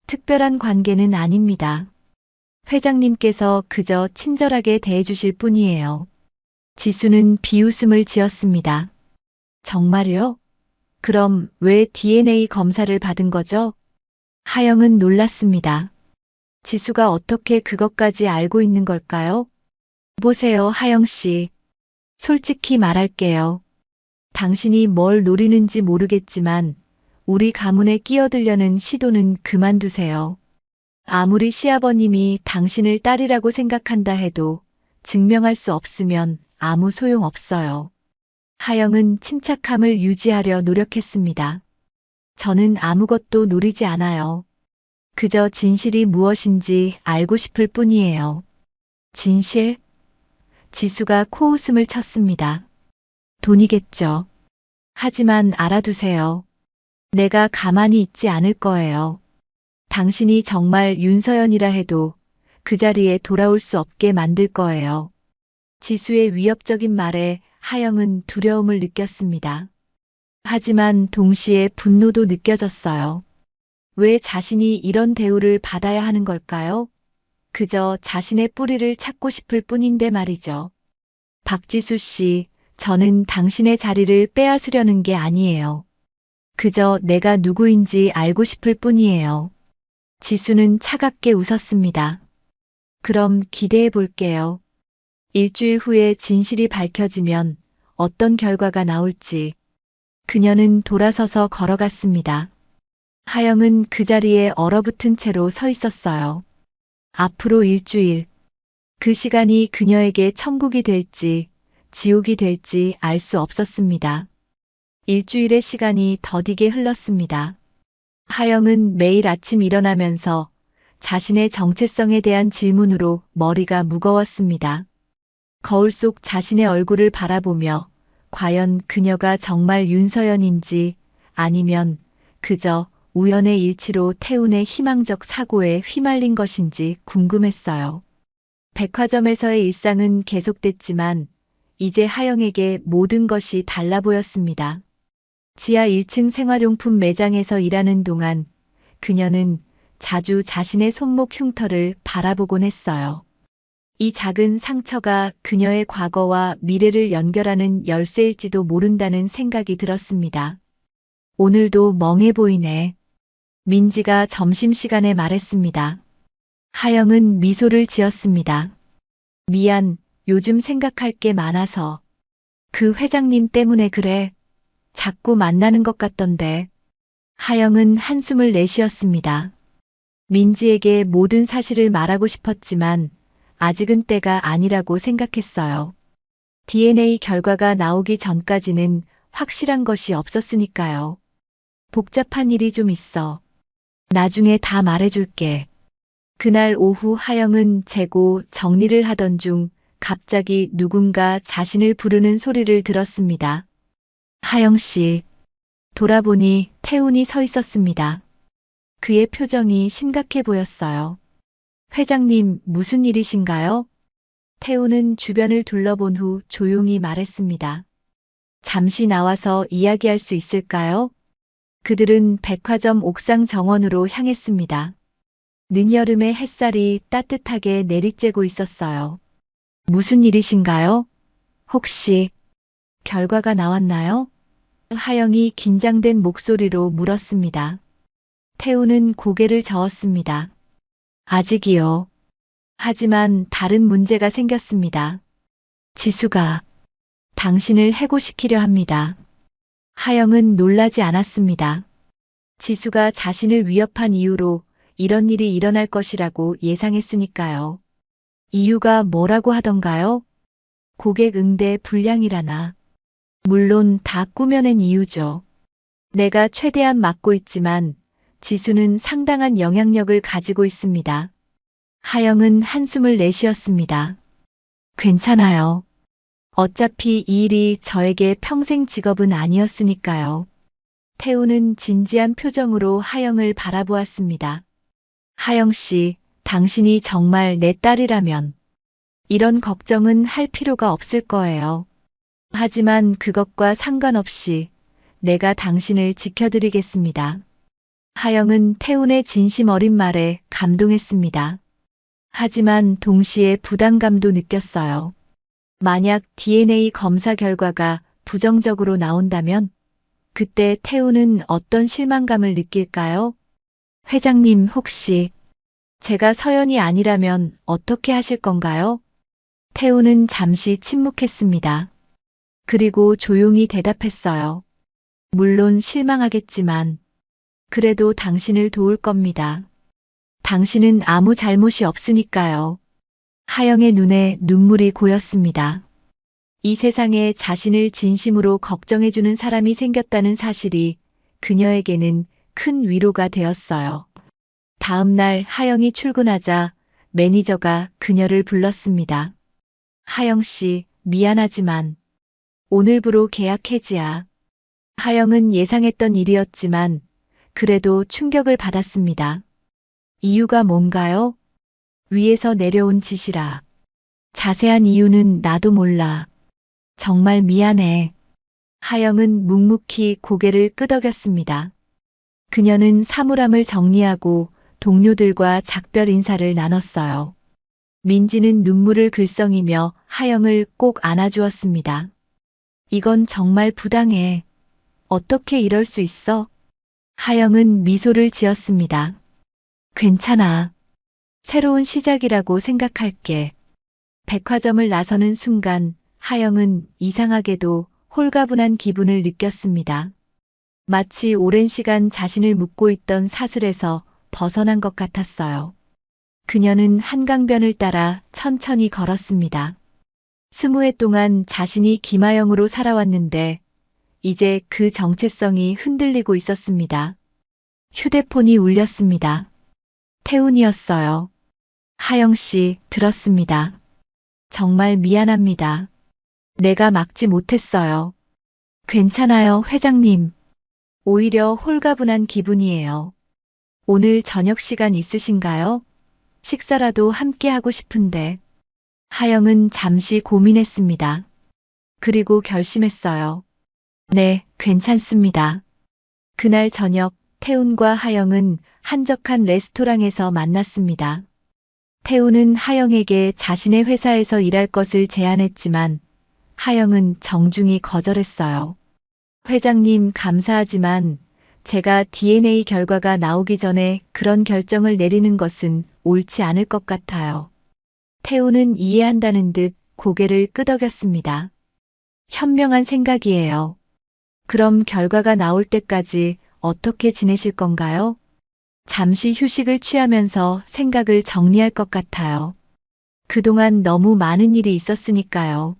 [SPEAKER 1] 특별한 관계는 아닙니다. 회장님께서 그저 친절하게 대해주실 뿐이에요. 지수는 비웃음을 지었습니다. 정말요? 그럼 왜 DNA 검사를 받은 거죠? 하영은 놀랐습니다. 지수가 어떻게 그것까지 알고 있는 걸까요? 보세요, 하영 씨. 솔직히 말할게요. 당신이 뭘 노리는지 모르겠지만 우리 가문에 끼어들려는 시도는 그만두세요. 아무리 시아버님이 당신을 딸이라고 생각한다 해도 증명할 수 없으면 아무 소용 없어요. 하영은 침착함을 유지하려 노력했습니다. 저는 아무것도 노리지 않아요. 그저 진실이 무엇인지 알고 싶을 뿐이에요. 진실? 지수가 코웃음을 쳤습니다. 돈이겠죠. 하지만 알아두세요. 내가 가만히 있지 않을 거예요. 당신이 정말 윤서연이라 해도 그 자리에 돌아올 수 없게 만들 거예요. 지수의 위협적인 말에 하영은 두려움을 느꼈습니다. 하지만 동시에 분노도 느껴졌어요. 왜 자신이 이런 대우를 받아야 하는 걸까요? 그저 자신의 뿌리를 찾고 싶을 뿐인데 말이죠. 박지수 씨, 저는 당신의 자리를 빼앗으려는 게 아니에요. 그저 내가 누구인지 알고 싶을 뿐이에요. 지수는 차갑게 웃었습니다. 그럼 기대해 볼게요. 일주일 후에 진실이 밝혀지면 어떤 결과가 나올지. 그녀는 돌아서서 걸어갔습니다. 하영은 그 자리에 얼어붙은 채로 서 있었어요. 앞으로 일주일. 그 시간이 그녀에게 천국이 될지 지옥이 될지 알 수 없었습니다. 일주일의 시간이 더디게 흘렀습니다. 하영은 매일 아침 일어나면서 자신의 정체성에 대한 질문으로 머리가 무거웠습니다. 거울 속 자신의 얼굴을 바라보며 과연 그녀가 정말 윤서연인지 아니면 그저 우연의 일치로 태운의 희망적 사고에 휘말린 것인지 궁금했어요. 백화점에서의 일상은 계속됐지만 이제 하영에게 모든 것이 달라 보였습니다. 지하 1층 생활용품 매장에서 일하는 동안 그녀는 자주 자신의 손목 흉터를 바라보곤 했어요. 이 작은 상처가 그녀의 과거와 미래를 연결하는 열쇠일지도 모른다는 생각이 들었습니다. 오늘도 멍해 보이네. 민지가 점심시간에 말했습니다. 하영은 미소를 지었습니다. 미안, 요즘 생각할 게 많아서. 그 회장님 때문에 그래. 자꾸 만나는 것 같던데. 하영은 한숨을 내쉬었습니다. 민지에게 모든 사실을 말하고 싶었지만 아직은 때가 아니라고 생각했어요. DNA 결과가 나오기 전까지는 확실한 것이 없었으니까요. 복잡한 일이 좀 있어. 나중에 다 말해줄게. 그날 오후 하영은 재고 정리를 하던 중 갑자기 누군가 자신을 부르는 소리를 들었습니다. 하영 씨. 돌아보니 태훈이 서 있었습니다. 그의 표정이 심각해 보였어요. 회장님, 무슨 일이신가요? 태훈은 주변을 둘러본 후 조용히 말했습니다. 잠시 나와서 이야기할 수 있을까요? 그들은 백화점 옥상 정원으로 향했습니다. 늦여름의 햇살이 따뜻하게 내리쬐고 있었어요. 무슨 일이신가요? 혹시 결과가 나왔나요? 하영이 긴장된 목소리로 물었습니다. 태우는 고개를 저었습니다. 아직이요. 하지만 다른 문제가 생겼습니다. 지수가 당신을 해고시키려 합니다. 하영은 놀라지 않았습니다. 지수가 자신을 위협한 이유로 이런 일이 일어날 것이라고 예상했으니까요. 이유가 뭐라고 하던가요? 고객 응대 불량이라나. 물론 다 꾸며낸 이유죠. 내가 최대한 막고 있지만 지수는 상당한 영향력을 가지고 있습니다. 하영은 한숨을 내쉬었습니다. 괜찮아요. 어차피 이 일이 저에게 평생 직업은 아니었으니까요. 태우는 진지한 표정으로 하영을 바라보았습니다. 하영 씨, 당신이 정말 내 딸이라면 이런 걱정은 할 필요가 없을 거예요. 하지만 그것과 상관없이 내가 당신을 지켜드리겠습니다. 하영은 태훈의 진심 어린 말에 감동했습니다. 하지만 동시에 부담감도 느꼈어요. 만약 DNA 검사 결과가 부정적으로 나온다면 그때 태훈은 어떤 실망감을 느낄까요? 회장님 혹시 제가 서연이 아니라면 어떻게 하실 건가요? 태훈은 잠시 침묵했습니다. 그리고 조용히 대답했어요. 물론 실망하겠지만 그래도 당신을 도울 겁니다. 당신은 아무 잘못이 없으니까요. 하영의 눈에 눈물이 고였습니다. 이 세상에 자신을 진심으로 걱정해주는 사람이 생겼다는 사실이 그녀에게는 큰 위로가 되었어요. 다음 날 하영이 출근하자 매니저가 그녀를 불렀습니다. 하영 씨, 미안하지만 오늘부로 계약 해지야. 하영은 예상했던 일이었지만 그래도 충격을 받았습니다. 이유가 뭔가요? 위에서 내려온 지시라. 자세한 이유는 나도 몰라. 정말 미안해. 하영은 묵묵히 고개를 끄덕였습니다. 그녀는 사물함을 정리하고 동료들과 작별 인사를 나눴어요. 민지는 눈물을 글썽이며 하영을 꼭 안아주었습니다. 이건 정말 부당해. 어떻게 이럴 수 있어? 하영은 미소를 지었습니다. 괜찮아. 새로운 시작이라고 생각할게. 백화점을 나서는 순간 하영은 이상하게도 홀가분한 기분을 느꼈습니다. 마치 오랜 시간 자신을 묶고 있던 사슬에서 벗어난 것 같았어요. 그녀는 한강변을 따라 천천히 걸었습니다. 20해 동안 자신이 김하영으로 살아왔는데 이제 그 정체성이 흔들리고 있었습니다. 휴대폰이 울렸습니다. 태훈이었어요. 하영 씨, 들었습니다. 정말 미안합니다. 내가 막지 못했어요. 괜찮아요, 회장님. 오히려 홀가분한 기분이에요. 오늘 저녁 시간 있으신가요? 식사라도 함께 하고 싶은데. 하영은 잠시 고민했습니다. 그리고 결심했어요. 네, 괜찮습니다. 그날 저녁 태훈과 하영은 한적한 레스토랑에서 만났습니다. 태훈은 하영에게 자신의 회사에서 일할 것을 제안했지만 하영은 정중히 거절했어요. 회장님 감사하지만 제가 DNA 결과가 나오기 전에 그런 결정을 내리는 것은 옳지 않을 것 같아요. 태훈은 이해한다는 듯 고개를 끄덕였습니다. 현명한 생각이에요. 그럼 결과가 나올 때까지 어떻게 지내실 건가요? 잠시 휴식을 취하면서 생각을 정리할 것 같아요. 그동안 너무 많은 일이 있었으니까요.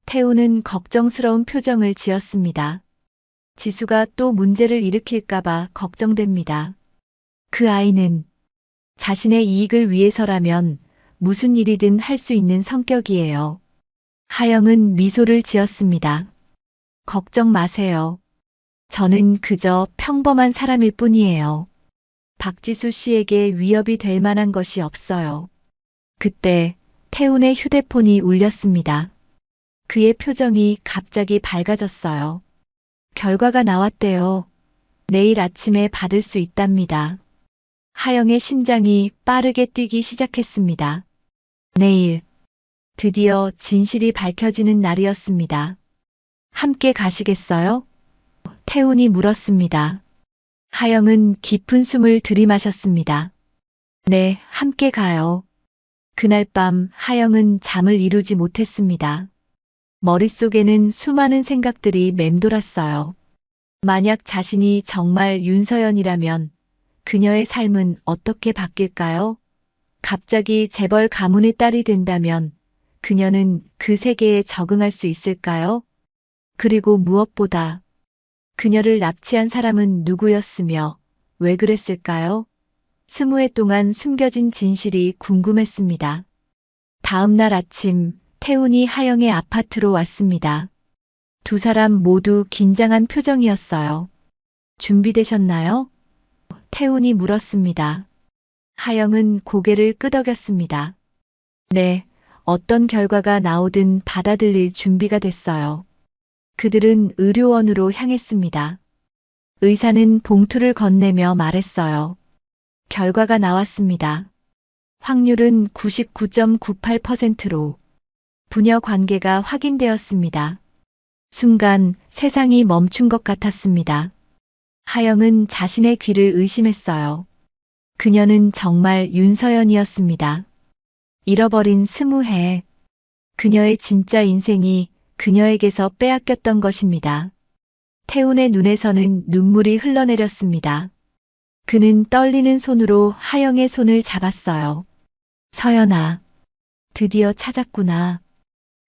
[SPEAKER 1] 태우는 걱정스러운 표정을 지었습니다. 지수가 또 문제를 일으킬까봐 걱정됩니다. 그 아이는 자신의 이익을 위해서라면 무슨 일이든 할 수 있는 성격이에요. 하영은 미소를 지었습니다. 걱정 마세요. 저는 그저 평범한 사람일 뿐이에요. 박지수 씨에게 위협이 될 만한 것이 없어요. 그때 태훈의 휴대폰이 울렸습니다. 그의 표정이 갑자기 밝아졌어요. 결과가 나왔대요. 내일 아침에 받을 수 있답니다. 하영의 심장이 빠르게 뛰기 시작했습니다. 내일, 드디어 진실이 밝혀지는 날이었습니다. 함께 가시겠어요? 태훈이 물었습니다. 하영은 깊은 숨을 들이마셨습니다. 네, 함께 가요. 그날 밤 하영은 잠을 이루지 못했습니다. 머릿속에는 수많은 생각들이 맴돌았어요. 만약 자신이 정말 윤서연이라면 그녀의 삶은 어떻게 바뀔까요? 갑자기 재벌 가문의 딸이 된다면 그녀는 그 세계에 적응할 수 있을까요? 그리고 무엇보다 그녀를 납치한 사람은 누구였으며 왜 그랬을까요? 20회 동안 숨겨진 진실이 궁금했습니다. 다음 날 아침 태훈이 하영의 아파트로 왔습니다. 두 사람 모두 긴장한 표정이었어요. 준비되셨나요? 태훈이 물었습니다. 하영은 고개를 끄덕였습니다. 네, 어떤 결과가 나오든 받아들일 준비가 됐어요. 그들은 의료원으로 향했습니다. 의사는 봉투를 건네며 말했어요. 결과가 나왔습니다. 확률은 99.98%로 부녀 관계가 확인되었습니다. 순간 세상이 멈춘 것 같았습니다. 하영은 자신의 귀를 의심했어요. 그녀는 정말 윤서연이었습니다. 잃어버린 20해. 그녀의 진짜 인생이 그녀에게서 빼앗겼던 것입니다. 태훈의 눈에서는 눈물이 흘러내렸습니다. 그는 떨리는 손으로 하영의 손을 잡았어요. 서연아, 드디어 찾았구나.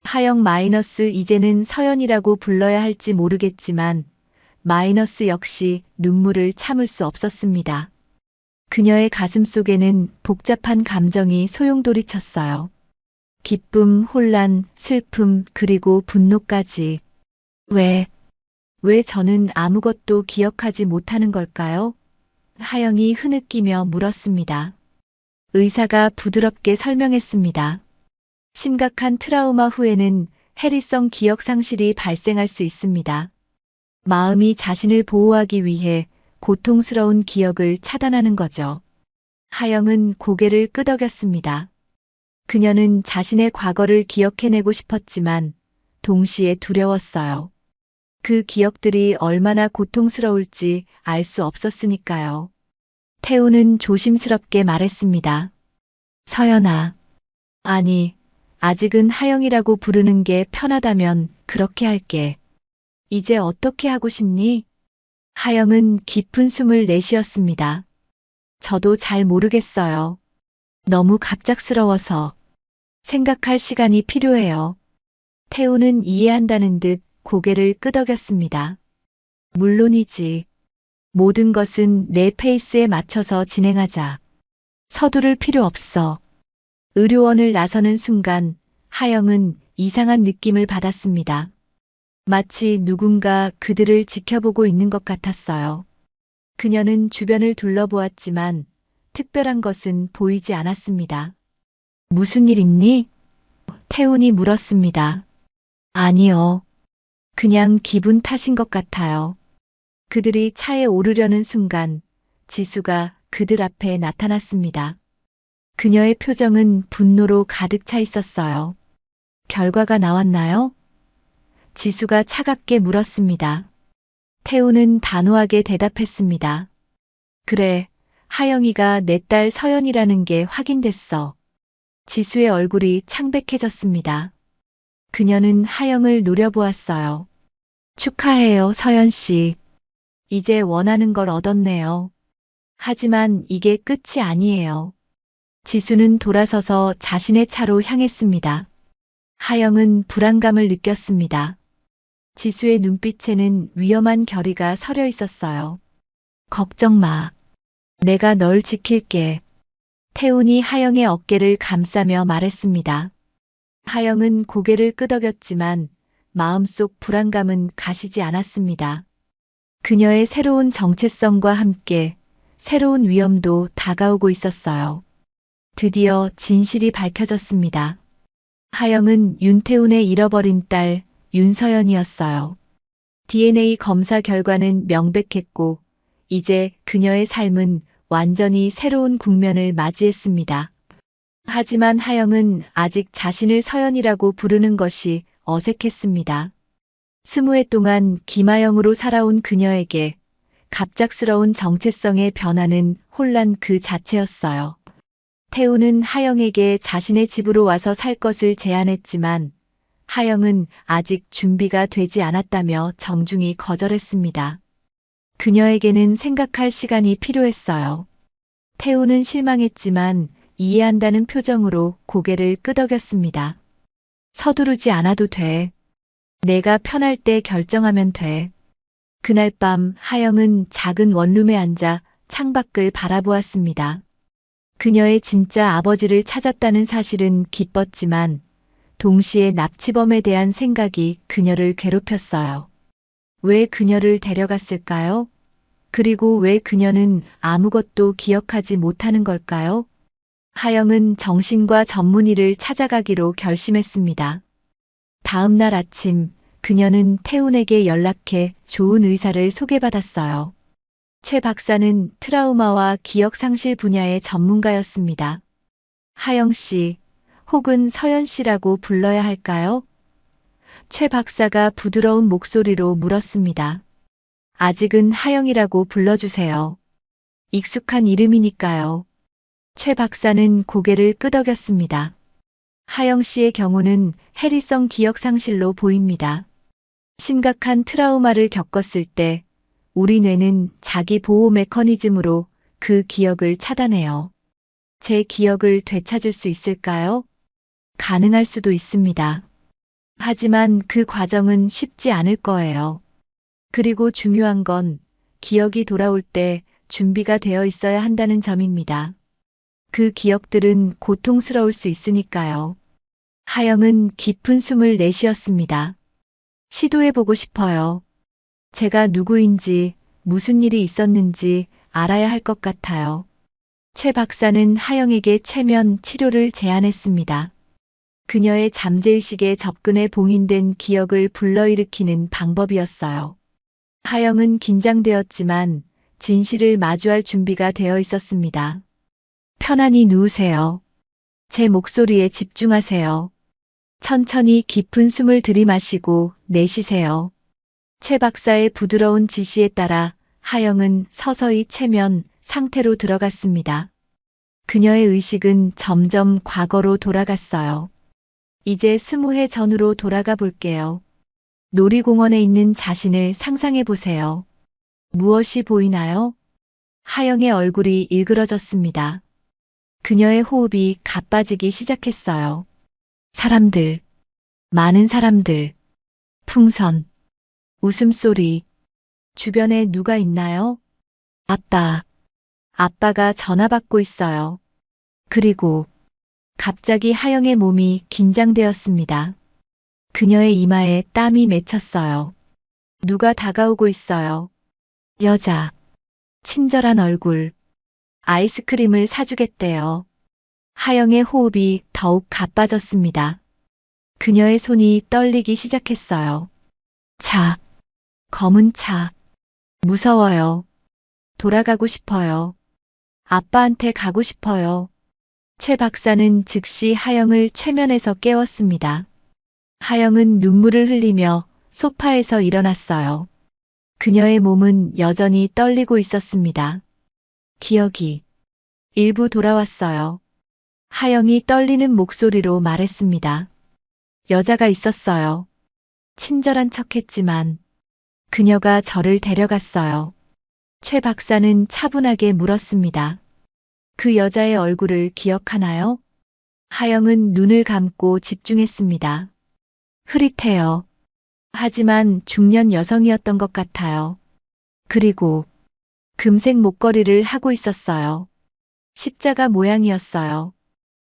[SPEAKER 1] 하영 마이너스 이제는 서연이라고 불러야 할지 모르겠지만 마이너스 역시 눈물을 참을 수 없었습니다. 그녀의 가슴 속에는 복잡한 감정이 소용돌이쳤어요. 기쁨, 혼란, 슬픔, 그리고 분노까지. 왜 저는 아무것도 기억하지 못하는 걸까요? 하영이 흐느끼며 물었습니다. 의사가 부드럽게 설명했습니다. 심각한 트라우마 후에는 해리성 기억 상실이 발생할 수 있습니다. 마음이 자신을 보호하기 위해 고통스러운 기억을 차단하는 거죠. 하영은 고개를 끄덕였습니다. 그녀는 자신의 과거를 기억해내고 싶었지만 동시에 두려웠어요. 그 기억들이 얼마나 고통스러울지 알 수 없었으니까요. 태우는 조심스럽게 말했습니다. 서연아. 아니, 아직은 하영이라고 부르는 게 편하다면 그렇게 할게. 이제 어떻게 하고 싶니? 하영은 깊은 숨을 내쉬었습니다. 저도 잘 모르겠어요. 너무 갑작스러워서. 생각할 시간이 필요해요. 태우는 이해한다는 듯 고개를 끄덕였습니다. 물론이지. 모든 것은 내 페이스에 맞춰서 진행하자. 서두를 필요 없어. 의료원을 나서는 순간 하영은 이상한 느낌을 받았습니다. 마치 누군가 그들을 지켜보고 있는 것 같았어요. 그녀는 주변을 둘러보았지만 특별한 것은 보이지 않았습니다. 무슨 일 있니? 태훈이 물었습니다. 아니요. 그냥 기분 탓인 것 같아요. 그들이 차에 오르려는 순간 지수가 그들 앞에 나타났습니다. 그녀의 표정은 분노로 가득 차 있었어요. 결과가 나왔나요? 지수가 차갑게 물었습니다. 태우는 단호하게 대답했습니다. 그래, 하영이가 내 딸 서연이라는 게 확인됐어. 지수의 얼굴이 창백해졌습니다. 그녀는 하영을 노려보았어요. 축하해요, 서연 씨. 이제 원하는 걸 얻었네요. 하지만 이게 끝이 아니에요. 지수는 돌아서서 자신의 차로 향했습니다. 하영은 불안감을 느꼈습니다. 지수의 눈빛에는 위험한 결의가 서려 있었어요. 걱정 마. 내가 널 지킬게. 태훈이 하영의 어깨를 감싸며 말했습니다. 하영은 고개를 끄덕였지만 마음속 불안감은 가시지 않았습니다. 그녀의 새로운 정체성과 함께 새로운 위험도 다가오고 있었어요. 드디어 진실이 밝혀졌습니다. 하영은 윤태훈의 잃어버린 딸 윤서연이었어요. DNA 검사 결과는 명백했고 이제 그녀의 삶은 완전히 새로운 국면을 맞이했습니다. 하지만 하영은 아직 자신을 서연이라고 부르는 것이 어색했습니다. 20회 동안 김하영으로 살아온 그녀에게 갑작스러운 정체성의 변화는 혼란 그 자체였어요. 태우는 하영에게 자신의 집으로 와서 살 것을 제안했지만 하영은 아직 준비가 되지 않았다며 정중히 거절했습니다. 그녀에게는 생각할 시간이 필요했어요. 태우는 실망했지만 이해한다는 표정으로 고개를 끄덕였습니다. 서두르지 않아도 돼. 내가 편할 때 결정하면 돼. 그날 밤 하영은 작은 원룸에 앉아 창밖을 바라보았습니다. 그녀의 진짜 아버지를 찾았다는 사실은 기뻤지만 동시에 납치범에 대한 생각이 그녀를 괴롭혔어요. 왜 그녀를 데려갔을까요? 그리고 왜 그녀는 아무것도 기억하지 못하는 걸까요? 하영은 정신과 전문의를 찾아가기로 결심했습니다. 다음 날 아침 그녀는 태훈에게 연락해 좋은 의사를 소개받았어요. 최 박사는 트라우마와 기억 상실 분야의 전문가였습니다. 하영 씨, 혹은 서연 씨라고 불러야 할까요? 최 박사가 부드러운 목소리로 물었습니다. 아직은 하영이라고 불러주세요. 익숙한 이름이니까요. 최 박사는 고개를 끄덕였습니다. 하영 씨의 경우는 해리성 기억 상실로 보입니다. 심각한 트라우마를 겪었을 때 우리 뇌는 자기 보호 메커니즘으로 그 기억을 차단해요. 제 기억을 되찾을 수 있을까요? 가능할 수도 있습니다. 하지만 그 과정은 쉽지 않을 거예요. 그리고 중요한 건 기억이 돌아올 때 준비가 되어 있어야 한다는 점입니다. 그 기억들은 고통스러울 수 있으니까요. 하영은 깊은 숨을 내쉬었습니다. 시도해보고 싶어요. 제가 누구인지, 무슨 일이 있었는지 알아야 할 것 같아요. 최 박사는 하영에게 최면 치료를 제안했습니다. 그녀의 잠재의식에 접근해 봉인된 기억을 불러일으키는 방법이었어요. 하영은 긴장되었지만 진실을 마주할 준비가 되어 있었습니다. 편안히 누우세요. 제 목소리에 집중하세요. 천천히 깊은 숨을 들이마시고 내쉬세요. 최 박사의 부드러운 지시에 따라 하영은 서서히 최면 상태로 들어갔습니다. 그녀의 의식은 점점 과거로 돌아갔어요. 이제 20해 전으로 돌아가 볼게요. 놀이공원에 있는 자신을 상상해 보세요. 무엇이 보이나요? 하영의 얼굴이 일그러졌습니다. 그녀의 호흡이 가빠지기 시작했어요. 사람들, 많은 사람들, 풍선, 웃음소리, 주변에 누가 있나요? 아빠가 전화 받고 있어요. 그리고 갑자기 하영의 몸이 긴장되었습니다. 그녀의 이마에 땀이 맺혔어요. 누가 다가오고 있어요. 여자, 친절한 얼굴, 아이스크림을 사주겠대요. 하영의 호흡이 더욱 가빠졌습니다. 그녀의 손이 떨리기 시작했어요. 차, 검은 차. 무서워요. 돌아가고 싶어요. 아빠한테 가고 싶어요. 최 박사는 즉시 하영을 최면에서 깨웠습니다. 하영은 눈물을 흘리며 소파에서 일어났어요. 그녀의 몸은 여전히 떨리고 있었습니다. 기억이 일부 돌아왔어요. 하영이 떨리는 목소리로 말했습니다. 여자가 있었어요. 친절한 척했지만 그녀가 저를 데려갔어요. 최 박사는 차분하게 물었습니다. 그 여자의 얼굴을 기억하나요? 하영은 눈을 감고 집중했습니다. 흐릿해요. 하지만 중년 여성이었던 것 같아요. 그리고 금색 목걸이를 하고 있었어요. 십자가 모양이었어요.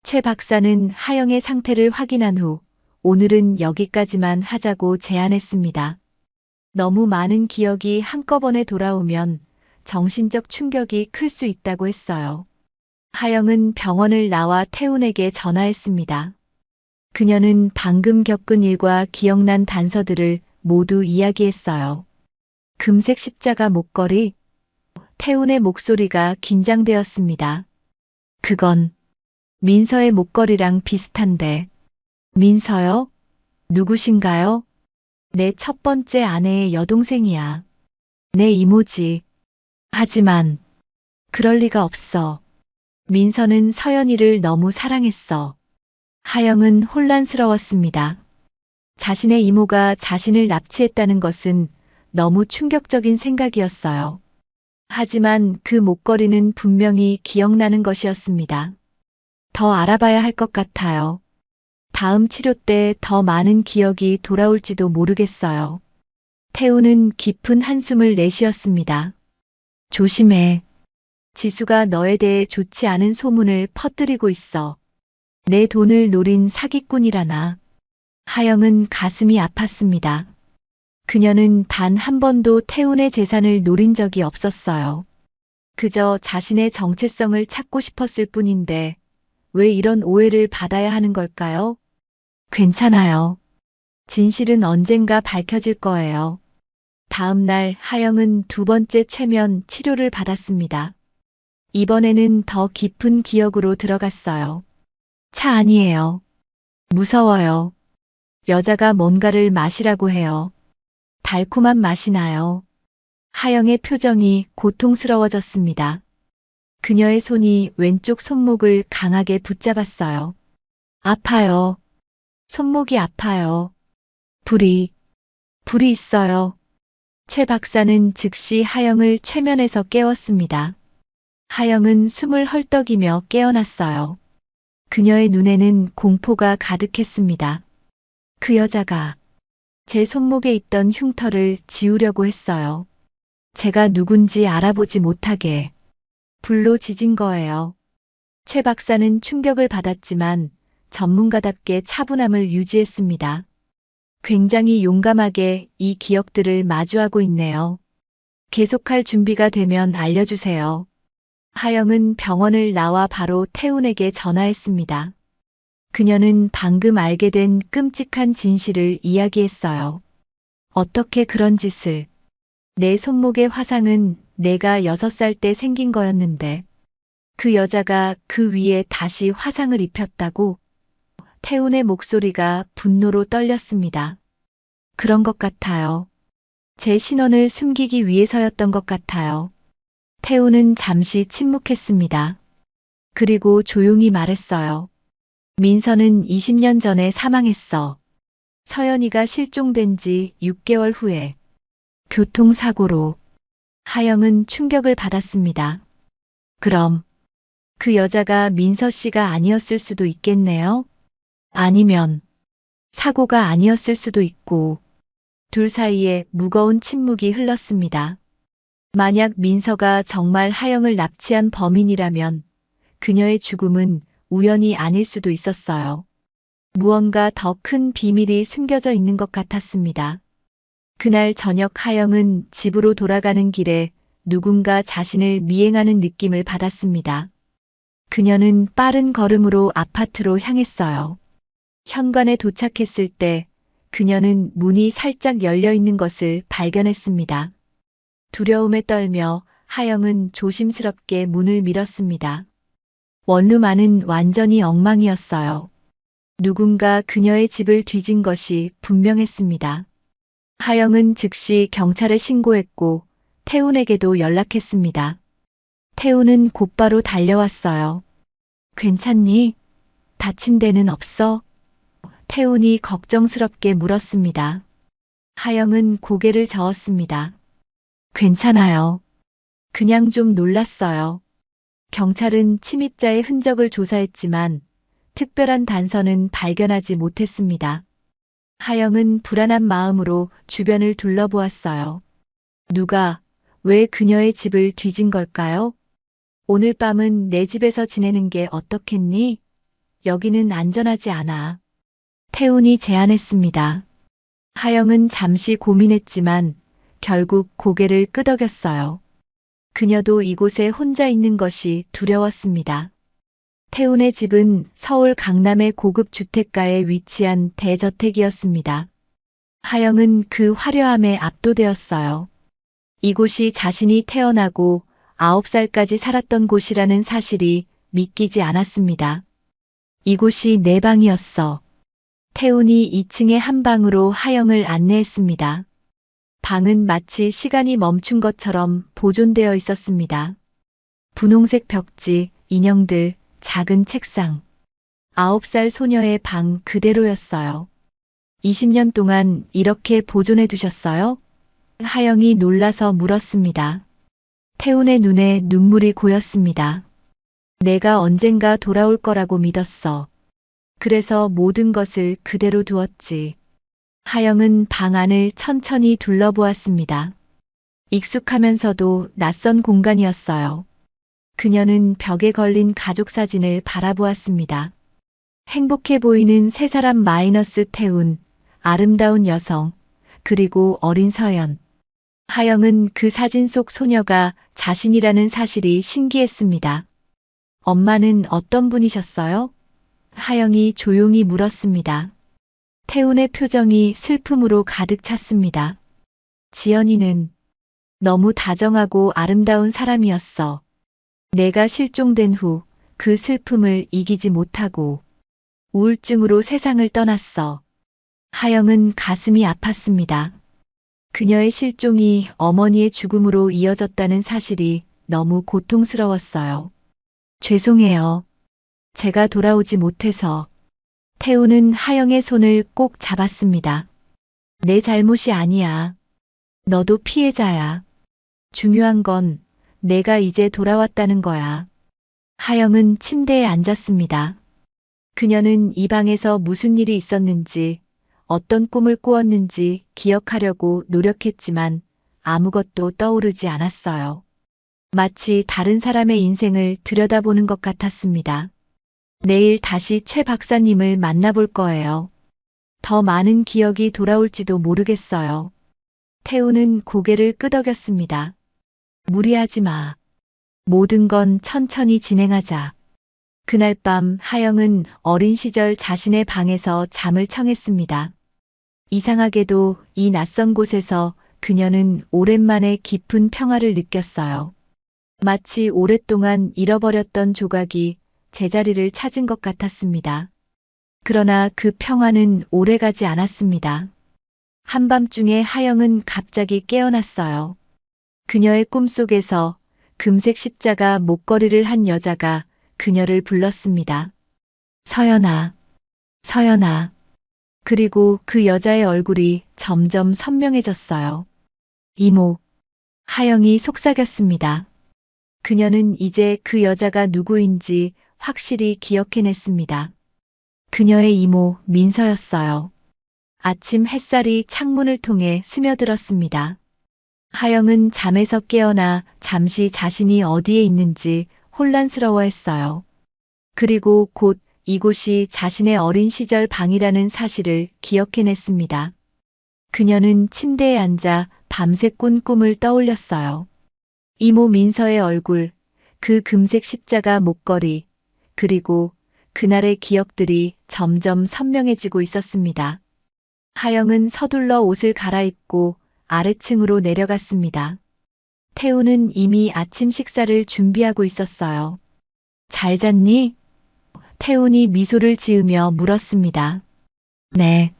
[SPEAKER 1] 최 박사는 하영의 상태를 확인한 후 오늘은 여기까지만 하자고 제안했습니다. 너무 많은 기억이 한꺼번에 돌아오면 정신적 충격이 클 수 있다고 했어요. 하영은 병원을 나와 태훈에게 전화했습니다. 그녀는 방금 겪은 일과 기억난 단서들을 모두 이야기했어요. 금색 십자가 목걸이, 태훈의 목소리가 긴장되었습니다. 그건 민서의 목걸이랑 비슷한데. 민서요? 누구신가요? 내 첫 번째 아내의 여동생이야. 내 이모지. 하지만 그럴 리가 없어. 민서는 서연이를 너무 사랑했어. 하영은 혼란스러웠습니다. 자신의 이모가 자신을 납치했다는 것은 너무 충격적인 생각이었어요. 하지만 그 목걸이는 분명히 기억나는 것이었습니다. 더 알아봐야 할 것 같아요. 다음 치료 때 더 많은 기억이 돌아올지도 모르겠어요. 태우는 깊은 한숨을 내쉬었습니다. 조심해. 지수가 너에 대해 좋지 않은 소문을 퍼뜨리고 있어. 내 돈을 노린 사기꾼이라나. 하영은 가슴이 아팠습니다. 그녀는 단 한 번도 태훈의 재산을 노린 적이 없었어요. 그저 자신의 정체성을 찾고 싶었을 뿐인데 왜 이런 오해를 받아야 하는 걸까요? 괜찮아요. 진실은 언젠가 밝혀질 거예요. 다음 날 하영은 두 번째 최면 치료를 받았습니다. 이번에는 더 깊은 기억으로 들어갔어요. 차 아니에요. 무서워요. 여자가 뭔가를 마시라고 해요. 달콤한 맛이 나요. 하영의 표정이 고통스러워졌습니다. 그녀의 손이 왼쪽 손목을 강하게 붙잡았어요. 아파요. 손목이 아파요. 불이 있어요. 최 박사는 즉시 하영을 최면에서 깨웠습니다. 하영은 숨을 헐떡이며 깨어났어요. 그녀의 눈에는 공포가 가득했습니다. 그 여자가 제 손목에 있던 흉터를 지우려고 했어요. 제가 누군지 알아보지 못하게 불로 지진 거예요. 최 박사는 충격을 받았지만 전문가답게 차분함을 유지했습니다. 굉장히 용감하게 이 기억들을 마주하고 있네요. 계속할 준비가 되면 알려주세요. 하영은 병원을 나와 바로 태훈에게 전화했습니다. 그녀는 방금 알게 된 끔찍한 진실을 이야기했어요. 어떻게 그런 짓을. 내 손목의 화상은 내가 6살 때 생긴 거였는데 그 여자가 그 위에 다시 화상을 입혔다고? 태훈의 목소리가 분노로 떨렸습니다. 그런 것 같아요. 제 신원을 숨기기 위해서였던 것 같아요. 태훈은 잠시 침묵했습니다. 그리고 조용히 말했어요. 민서는 20년 전에 사망했어. 서연이가 실종된 지 6개월 후에 교통사고로. 하영은 충격을 받았습니다. 그럼 그 여자가 민서 씨가 아니었을 수도 있겠네요? 아니면 사고가 아니었을 수도 있고. 둘 사이에 무거운 침묵이 흘렀습니다. 만약 민서가 정말 하영을 납치한 범인이라면 그녀의 죽음은 우연이 아닐 수도 있었어요. 무언가 더 큰 비밀이 숨겨져 있는 것 같았습니다. 그날 저녁 하영은 집으로 돌아가는 길에 누군가 자신을 미행하는 느낌을 받았습니다. 그녀는 빠른 걸음으로 아파트로 향했어요. 현관에 도착했을 때 그녀는 문이 살짝 열려 있는 것을 발견했습니다. 두려움에 떨며 하영은 조심스럽게 문을 밀었습니다. 원룸 안은 완전히 엉망이었어요. 누군가 그녀의 집을 뒤진 것이 분명했습니다. 하영은 즉시 경찰에 신고했고 태훈에게도 연락했습니다. 태훈은 곧바로 달려왔어요. 괜찮니? 다친 데는 없어? 태훈이 걱정스럽게 물었습니다. 하영은 고개를 저었습니다. 괜찮아요. 그냥 좀 놀랐어요. 경찰은 침입자의 흔적을 조사했지만 특별한 단서는 발견하지 못했습니다. 하영은 불안한 마음으로 주변을 둘러보았어요. 누가, 왜 그녀의 집을 뒤진 걸까요? 오늘 밤은 내 집에서 지내는 게 어떻겠니? 여기는 안전하지 않아. 태훈이 제안했습니다. 하영은 잠시 고민했지만 결국 고개를 끄덕였어요. 그녀도 이곳에 혼자 있는 것이 두려웠습니다. 태훈의 집은 서울 강남의 고급 주택가에 위치한 대저택이었습니다. 하영은 그 화려함에 압도되었어요. 이곳이 자신이 태어나고 9살까지 살았던 곳이라는 사실이 믿기지 않았습니다. 이곳이 내 방이었어. 태훈이 2층의 한 방으로 하영을 안내했습니다. 방은 마치 시간이 멈춘 것처럼 보존되어 있었습니다. 분홍색 벽지, 인형들, 작은 책상. 9살 소녀의 방 그대로였어요. 20년 동안 이렇게 보존해 두셨어요? 하영이 놀라서 물었습니다. 태훈의 눈에 눈물이 고였습니다. 내가 언젠가 돌아올 거라고 믿었어. 그래서 모든 것을 그대로 두었지. 하영은 방 안을 천천히 둘러보았습니다. 익숙하면서도 낯선 공간이었어요. 그녀는 벽에 걸린 가족 사진을 바라보았습니다. 행복해 보이는 세 사람 마이너스 태운, 아름다운 여성, 그리고 어린 서연. 하영은 그 사진 속 소녀가 자신이라는 사실이 신기했습니다. 엄마는 어떤 분이셨어요? 하영이 조용히 물었습니다. 태운의 표정이 슬픔으로 가득 찼습니다. 지연이는 너무 다정하고 아름다운 사람이었어. 내가 실종된 후 그 슬픔을 이기지 못하고 우울증으로 세상을 떠났어. 하영은 가슴이 아팠습니다. 그녀의 실종이 어머니의 죽음으로 이어졌다는 사실이 너무 고통스러웠어요. 죄송해요. 제가 돌아오지 못해서. 태우는 하영의 손을 꼭 잡았습니다. 내 잘못이 아니야. 너도 피해자야. 중요한 건 내가 이제 돌아왔다는 거야. 하영은 침대에 앉았습니다. 그녀는 이 방에서 무슨 일이 있었는지, 어떤 꿈을 꾸었는지 기억하려고 노력했지만 아무것도 떠오르지 않았어요. 마치 다른 사람의 인생을 들여다보는 것 같았습니다. 내일 다시 최 박사님을 만나볼 거예요. 더 많은 기억이 돌아올지도 모르겠어요. 태우는 고개를 끄덕였습니다. 무리하지 마. 모든 건 천천히 진행하자. 그날 밤 하영은 어린 시절 자신의 방에서 잠을 청했습니다. 이상하게도 이 낯선 곳에서 그녀는 오랜만에 깊은 평화를 느꼈어요. 마치 오랫동안 잃어버렸던 조각이 제자리를 찾은 것 같았습니다. 그러나 그 평화는 오래가지 않았습니다. 한밤중에 하영은 갑자기 깨어났어요. 그녀의 꿈속에서 금색 십자가 목걸이를 한 여자가 그녀를 불렀습니다. 서연아, 서연아. 그리고 그 여자의 얼굴이 점점 선명해졌어요. 이모. 하영이 속삭였습니다. 그녀는 이제 그 여자가 누구인지 확실히 기억해냈습니다. 그녀의 이모 민서였어요. 아침 햇살이 창문을 통해 스며들었습니다. 하영은 잠에서 깨어나 잠시 자신이 어디에 있는지 혼란스러워했어요. 그리고 곧 이곳이 자신의 어린 시절 방이라는 사실을 기억해냈습니다. 그녀는 침대에 앉아 밤새 꾼 꿈을 떠올렸어요. 이모 민서의 얼굴, 그 금색 십자가 목걸이, 그리고 그날의 기억들이 점점 선명해지고 있었습니다. 하영은 서둘러 옷을 갈아입고 아래층으로 내려갔습니다. 태우는 이미 아침 식사를 준비하고 있었어요. 잘 잤니? 태훈이 미소를 지으며 물었습니다. 네.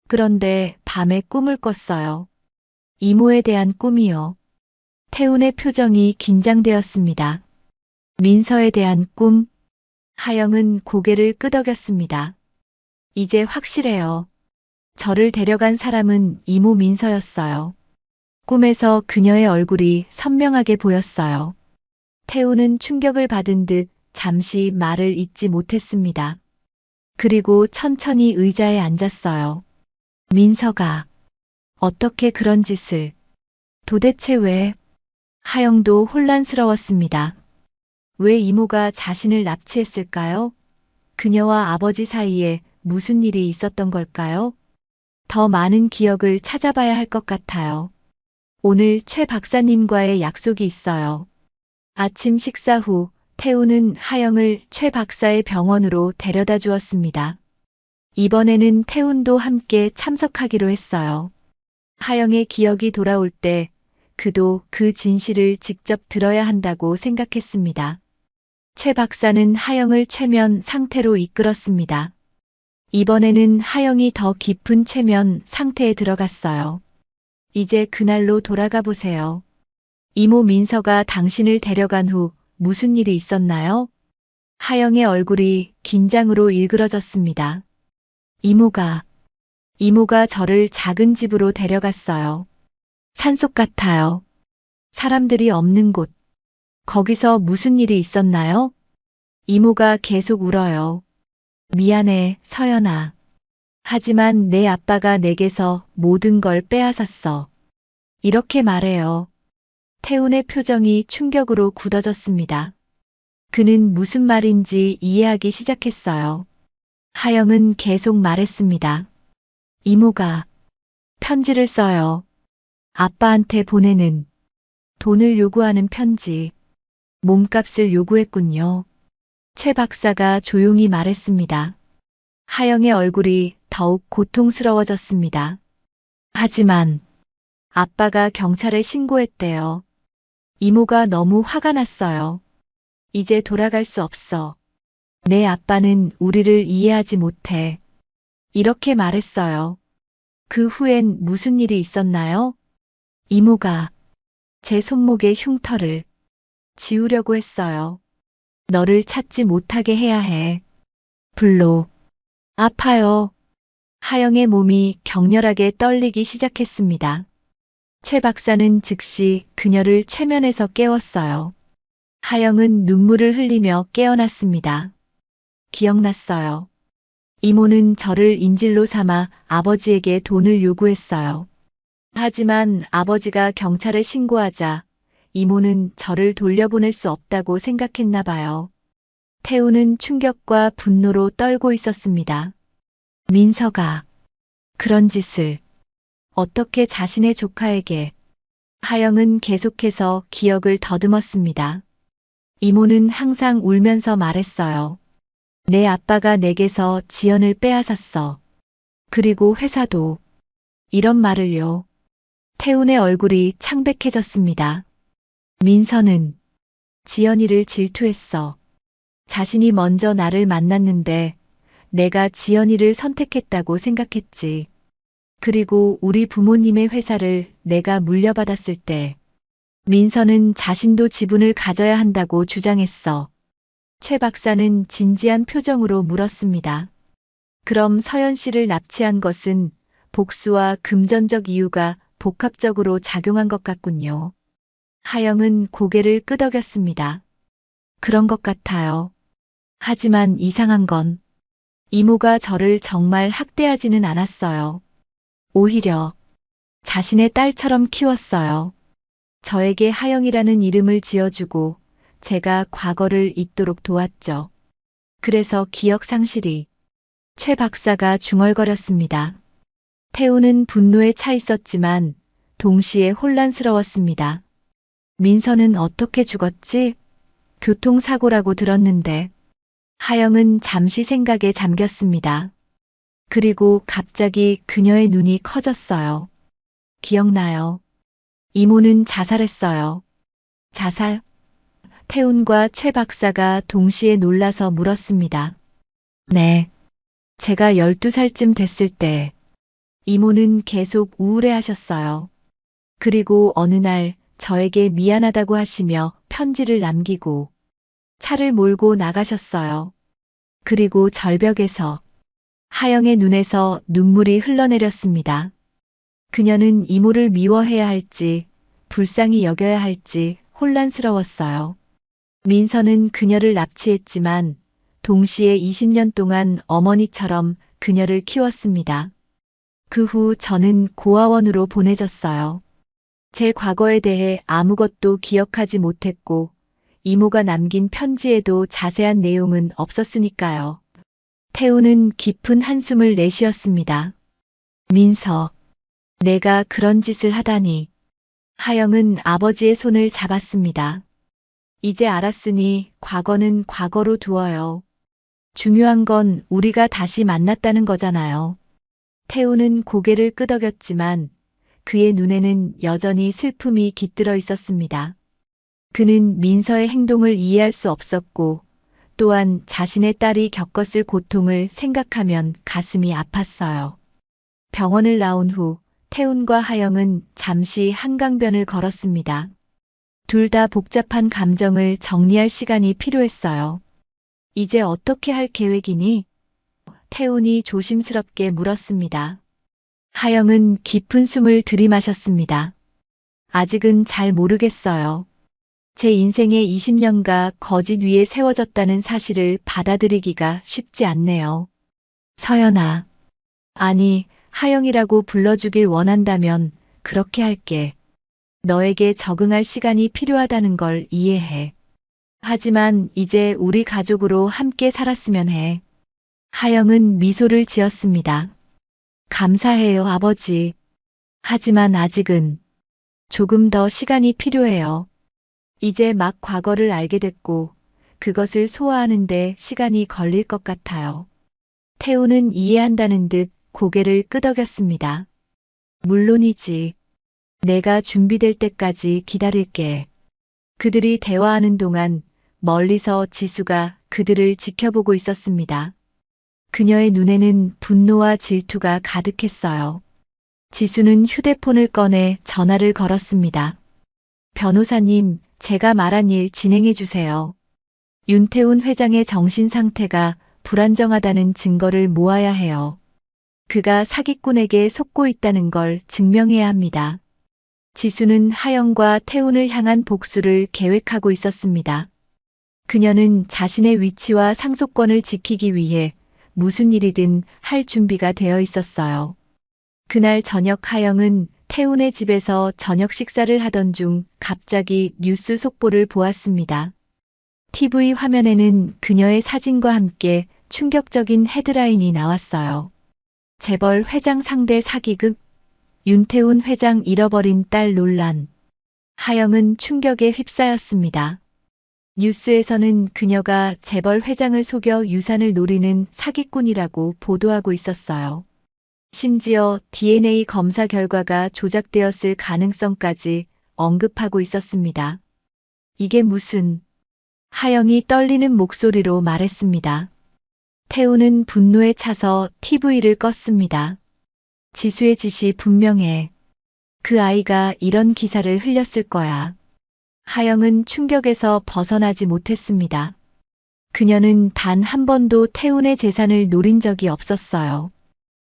[SPEAKER 1] 그런데 밤에 꿈을 꿨어요. 이모에 대한 꿈이요. 태훈의 표정이 긴장되었습니다. 민서에 대한 꿈? 하영은 고개를 끄덕였습니다. 이제 확실해요. 저를 데려간 사람은 이모 민서였어요. 꿈에서 그녀의 얼굴이 선명하게 보였어요. 태우는 충격을 받은 듯 잠시 말을 잇지 못했습니다. 그리고 천천히 의자에 앉았어요. 민서가 어떻게 그런 짓을, 도대체 왜? 하영도 혼란스러웠습니다. 왜 이모가 자신을 납치했을까요? 그녀와 아버지 사이에 무슨 일이 있었던 걸까요? 더 많은 기억을 찾아봐야 할 것 같아요. 오늘 최 박사님과의 약속이 있어요. 아침 식사 후 태우는 하영을 최 박사의 병원으로 데려다 주었습니다. 이번에는 태훈도 함께 참석하기로 했어요. 하영의 기억이 돌아올 때 그도 그 진실을 직접 들어야 한다고 생각했습니다. 최 박사는 하영을 최면 상태로 이끌었습니다. 이번에는 하영이 더 깊은 최면 상태에 들어갔어요. 이제 그날로 돌아가 보세요. 이모 민서가 당신을 데려간 후 무슨 일이 있었나요? 하영의 얼굴이 긴장으로 일그러졌습니다. 이모가 저를 작은 집으로 데려갔어요. 산속 같아요. 사람들이 없는 곳. 거기서 무슨 일이 있었나요? 이모가 계속 울어요. 미안해, 서연아. 하지만 내 아빠가 내게서 모든 걸 빼앗았어. 이렇게 말해요. 태훈의 표정이 충격으로 굳어졌습니다. 그는 무슨 말인지 이해하기 시작했어요. 하영은 계속 말했습니다. 이모가 편지를 써요. 아빠한테 보내는 돈을 요구하는 편지. 몸값을 요구했군요. 최 박사가 조용히 말했습니다. 하영의 얼굴이 더욱 고통스러워졌습니다. 하지만 아빠가 경찰에 신고했대요. 이모가 너무 화가 났어요. 이제 돌아갈 수 없어. 내 아빠는 우리를 이해하지 못해. 이렇게 말했어요. 그 후엔 무슨 일이 있었나요? 이모가 제 손목의 흉터를 지우려고 했어요. 너를 찾지 못하게 해야 해. 불로. 아파요. 하영의 몸이 격렬하게 떨리기 시작했습니다. 최 박사는 즉시 그녀를 최면에서 깨웠어요. 하영은 눈물을 흘리며 깨어났습니다. 기억났어요. 이모는 저를 인질로 삼아 아버지에게 돈을 요구했어요. 하지만 아버지가 경찰에 신고하자 이모는 저를 돌려보낼 수 없다고 생각했나 봐요. 태우는 충격과 분노로 떨고 있었습니다. 민서가 그런 짓을 어떻게 자신의 조카에게. 하영은 계속해서 기억을 더듬었습니다. 이모는 항상 울면서 말했어요. 내 아빠가 내게서 지연을 빼앗았어. 그리고 회사도. 이런 말을요. 태훈의 얼굴이 창백해졌습니다. 민서는 지연이를 질투했어. 자신이 먼저 나를 만났는데 내가 지연이를 선택했다고 생각했지. 그리고 우리 부모님의 회사를 내가 물려받았을 때 민서는 자신도 지분을 가져야 한다고 주장했어. 최 박사는 진지한 표정으로 물었습니다. 그럼 서연 씨를 납치한 것은 복수와 금전적 이유가 복합적으로 작용한 것 같군요. 하영은 고개를 끄덕였습니다. 그런 것 같아요. 하지만 이상한 건 이모가 저를 정말 학대하지는 않았어요. 오히려 자신의 딸처럼 키웠어요. 저에게 하영이라는 이름을 지어주고 제가 과거를 잊도록 도왔죠. 그래서 기억 상실이. 최 박사가 중얼거렸습니다. 태우는 분노에 차 있었지만 동시에 혼란스러웠습니다. 민서는 어떻게 죽었지? 교통사고라고 들었는데. 하영은 잠시 생각에 잠겼습니다. 그리고 갑자기 그녀의 눈이 커졌어요. 기억나요. 이모는 자살했어요. 자살? 태훈과 최 박사가 동시에 놀라서 물었습니다. 네. 제가 12살쯤 됐을 때 이모는 계속 우울해하셨어요. 그리고 어느 날 저에게 미안하다고 하시며 편지를 남기고 차를 몰고 나가셨어요. 그리고 절벽에서 하영의 눈에서 눈물이 흘러내렸습니다. 그녀는 이모를 미워해야 할지 불쌍히 여겨야 할지 혼란스러웠어요. 민서는 그녀를 납치했지만 동시에 20년 동안 어머니처럼 그녀를 키웠습니다. 그 후 저는 고아원으로 보내졌어요. 제 과거에 대해 아무것도 기억하지 못했고 이모가 남긴 편지에도 자세한 내용은 없었으니까요. 태우는 깊은 한숨을 내쉬었습니다. 민서, 내가 그런 짓을 하다니. 하영은 아버지의 손을 잡았습니다. 이제 알았으니 과거는 과거로 두어요. 중요한 건 우리가 다시 만났다는 거잖아요. 태우는 고개를 끄덕였지만 그의 눈에는 여전히 슬픔이 깃들어 있었습니다. 그는 민서의 행동을 이해할 수 없었고 또한 자신의 딸이 겪었을 고통을 생각하면 가슴이 아팠어요. 병원을 나온 후 태훈과 하영은 잠시 한강변을 걸었습니다. 둘 다 복잡한 감정을 정리할 시간이 필요했어요. 이제 어떻게 할 계획이니? 태훈이 조심스럽게 물었습니다. 하영은 깊은 숨을 들이마셨습니다. 아직은 잘 모르겠어요. 제 인생의 20년가 거짓 위에 세워졌다는 사실을 받아들이기가 쉽지 않네요. 서연아. 아니, 하영이라고 불러주길 원한다면 그렇게 할게. 너에게 적응할 시간이 필요하다는 걸 이해해. 하지만 이제 우리 가족으로 함께 살았으면 해. 하영은 미소를 지었습니다. 감사해요, 아버지. 하지만 아직은 조금 더 시간이 필요해요. 이제 막 과거를 알게 됐고 그것을 소화하는데 시간이 걸릴 것 같아요. 태우는 이해한다는 듯 고개를 끄덕였습니다. 물론이지. 내가 준비될 때까지 기다릴게. 그들이 대화하는 동안 멀리서 지수가 그들을 지켜보고 있었습니다. 그녀의 눈에는 분노와 질투가 가득했어요. 지수는 휴대폰을 꺼내 전화를 걸었습니다. 변호사님, 제가 말한 일 진행해 주세요. 윤태훈 회장의 정신 상태가 불안정하다는 증거를 모아야 해요. 그가 사기꾼에게 속고 있다는 걸 증명해야 합니다. 지수는 하영과 태훈을 향한 복수를 계획하고 있었습니다. 그녀는 자신의 위치와 상속권을 지키기 위해 무슨 일이든 할 준비가 되어 있었어요. 그날 저녁 하영은 태훈의 집에서 저녁 식사를 하던 중 갑자기 뉴스 속보를 보았습니다. TV 화면에는 그녀의 사진과 함께 충격적인 헤드라인이 나왔어요. 재벌 회장 상대 사기극, 윤태훈 회장 잃어버린 딸 논란. 하영은 충격에 휩싸였습니다. 뉴스에서는 그녀가 재벌 회장을 속여 유산을 노리는 사기꾼이라고 보도하고 있었어요. 심지어 DNA 검사 결과가 조작되었을 가능성까지 언급하고 있었습니다. 이게 무슨... 하영이 떨리는 목소리로 말했습니다. 태우는 분노에 차서 TV를 껐습니다. 지수의 짓이 분명해. 그 아이가 이런 기사를 흘렸을 거야. 하영은 충격에서 벗어나지 못했습니다. 그녀는 단 한 번도 태훈의 재산을 노린 적이 없었어요.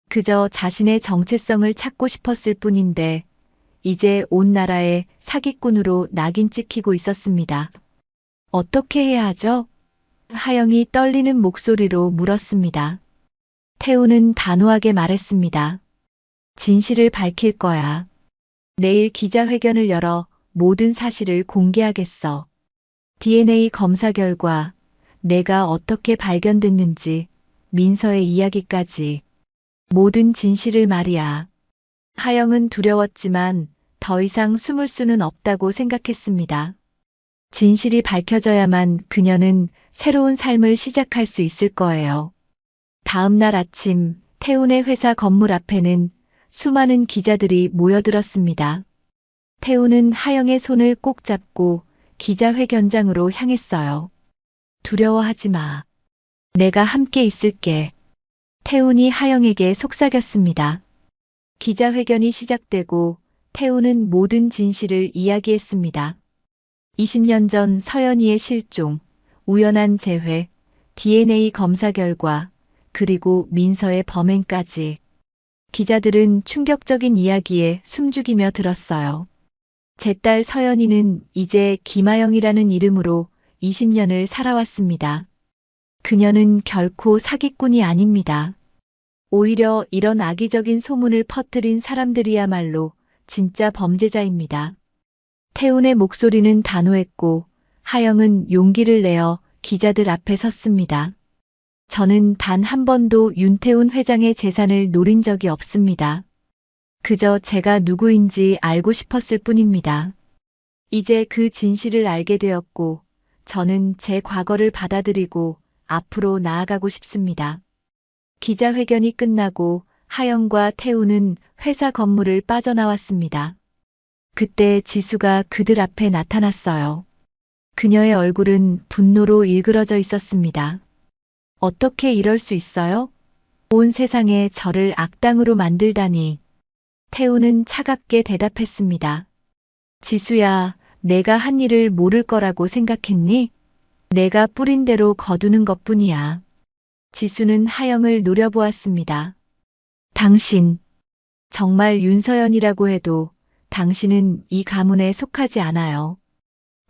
[SPEAKER 1] 그저 자신의 정체성을 찾고 싶었을 뿐인데 이제 온 나라에 사기꾼으로 낙인 찍히고 있었습니다. 어떻게 해야 하죠? 하영이 떨리는 목소리로 물었습니다. 태훈은 단호하게 말했습니다. 진실을 밝힐 거야. 내일 기자회견을 열어 모든 사실을 공개하겠어. DNA 검사 결과, 내가 어떻게 발견됐는지, 민서의 이야기까지. 모든 진실을 말이야. 하영은 두려웠지만 더 이상 숨을 수는 없다고 생각했습니다. 진실이 밝혀져야만 그녀는 새로운 삶을 시작할 수 있을 거예요. 다음 날 아침 태훈의 회사 건물 앞에는 수많은 기자들이 모여들었습니다. 태훈은 하영의 손을 꼭 잡고 기자회견장으로 향했어요. 두려워하지 마. 내가 함께 있을게. 태훈이 하영에게 속삭였습니다. 기자회견이 시작되고 태훈은 모든 진실을 이야기했습니다. 20년 전 서연이의 실종, 우연한 재회, DNA 검사 결과, 그리고 민서의 범행까지. 기자들은 충격적인 이야기에 숨죽이며 들었어요. 제 딸 서연이는 이제 김하영이라는 이름으로 20년을 살아왔습니다. 그녀는 결코 사기꾼이 아닙니다. 오히려 이런 악의적인 소문을 퍼뜨린 사람들이야말로 진짜 범죄자입니다. 태훈의 목소리는 단호했고 하영은 용기를 내어 기자들 앞에 섰습니다. 저는 단 한 번도 윤태훈 회장의 재산을 노린 적이 없습니다. 그저 제가 누구인지 알고 싶었을 뿐입니다. 이제 그 진실을 알게 되었고 저는 제 과거를 받아들이고 앞으로 나아가고 싶습니다. 기자회견이 끝나고 하영과 태훈은 회사 건물을 빠져나왔습니다. 그때 지수가 그들 앞에 나타났어요. 그녀의 얼굴은 분노로 일그러져 있었습니다. 어떻게 이럴 수 있어요? 온 세상에 저를 악당으로 만들다니. 태훈은 차갑게 대답했습니다. 지수야, 내가 한 일을 모를 거라고 생각했니? 내가 뿌린 대로 거두는 것뿐이야. 지수는 하영을 노려보았습니다. 당신, 정말 윤서연이라고 해도 당신은 이 가문에 속하지 않아요.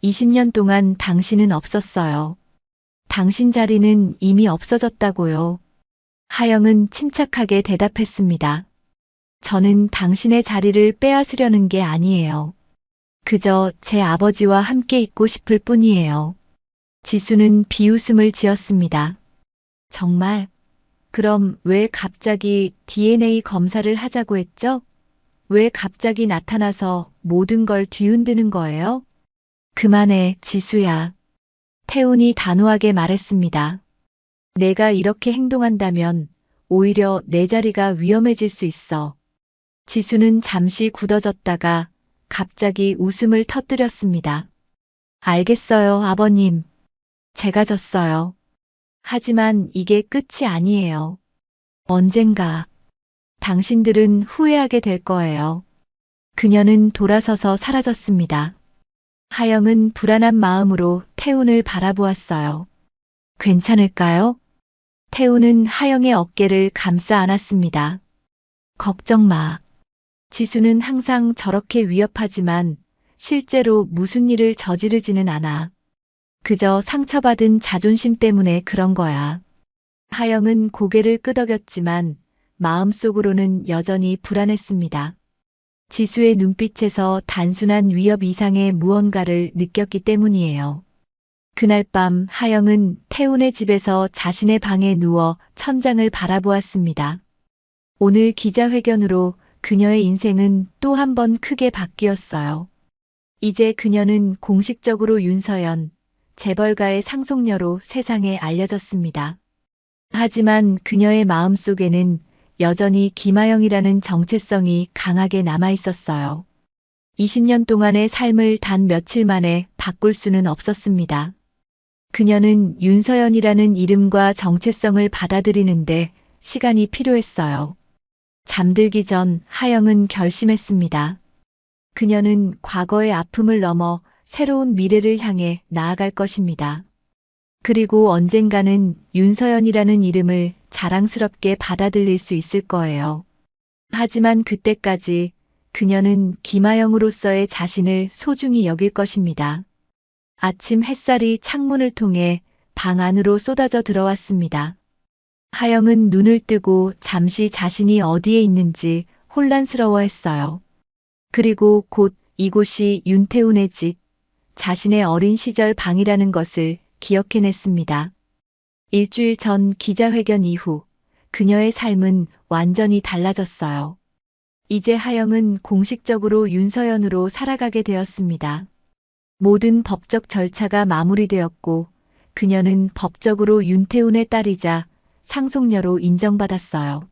[SPEAKER 1] 20년 동안 당신은 없었어요. 당신 자리는 이미 없어졌다고요. 하영은 침착하게 대답했습니다. 저는 당신의 자리를 빼앗으려는 게 아니에요. 그저 제 아버지와 함께 있고 싶을 뿐이에요. 지수는 비웃음을 지었습니다. 정말? 그럼 왜 갑자기 DNA 검사를 하자고 했죠? 왜 갑자기 나타나서 모든 걸 뒤흔드는 거예요? 그만해, 지수야. 태훈이 단호하게 말했습니다. 내가 이렇게 행동한다면 오히려 내 자리가 위험해질 수 있어. 지수는 잠시 굳어졌다가 갑자기 웃음을 터뜨렸습니다. 알겠어요, 아버님. 제가 졌어요. 하지만 이게 끝이 아니에요. 언젠가 당신들은 후회하게 될 거예요. 그녀는 돌아서서 사라졌습니다. 하영은 불안한 마음으로 태훈을 바라보았어요. 괜찮을까요? 태훈은 하영의 어깨를 감싸 안았습니다. 걱정 마. 지수는 항상 저렇게 위협하지만 실제로 무슨 일을 저지르지는 않아. 그저 상처받은 자존심 때문에 그런 거야. 하영은 고개를 끄덕였지만 마음속으로는 여전히 불안했습니다. 지수의 눈빛에서 단순한 위협 이상의 무언가를 느꼈기 때문이에요. 그날 밤 하영은 태훈의 집에서 자신의 방에 누워 천장을 바라보았습니다. 오늘 기자회견으로 그녀의 인생은 또 한 번 크게 바뀌었어요. 이제 그녀는 공식적으로 윤서연, 재벌가의 상속녀로 세상에 알려졌습니다. 하지만 그녀의 마음속에는 여전히 김하영이라는 정체성이 강하게 남아 있었어요. 20년 동안의 삶을 단 며칠 만에 바꿀 수는 없었습니다. 그녀는 윤서연이라는 이름과 정체성을 받아들이는데 시간이 필요했어요. 잠들기 전 하영은 결심했습니다. 그녀는 과거의 아픔을 넘어 새로운 미래를 향해 나아갈 것입니다. 그리고 언젠가는 윤서연이라는 이름을 자랑스럽게 받아들일 수 있을 거예요. 하지만 그때까지 그녀는 김하영으로서의 자신을 소중히 여길 것입니다. 아침 햇살이 창문을 통해 방 안으로 쏟아져 들어왔습니다. 하영은 눈을 뜨고 잠시 자신이 어디에 있는지 혼란스러워했어요. 그리고 곧 이곳이 윤태훈의 집, 자신의 어린 시절 방이라는 것을 기억해냈습니다. 일주일 전 기자회견 이후 그녀의 삶은 완전히 달라졌어요. 이제 하영은 공식적으로 윤서연으로 살아가게 되었습니다. 모든 법적 절차가 마무리되었고 그녀는 법적으로 윤태훈의 딸이자 상속녀로 인정받았어요.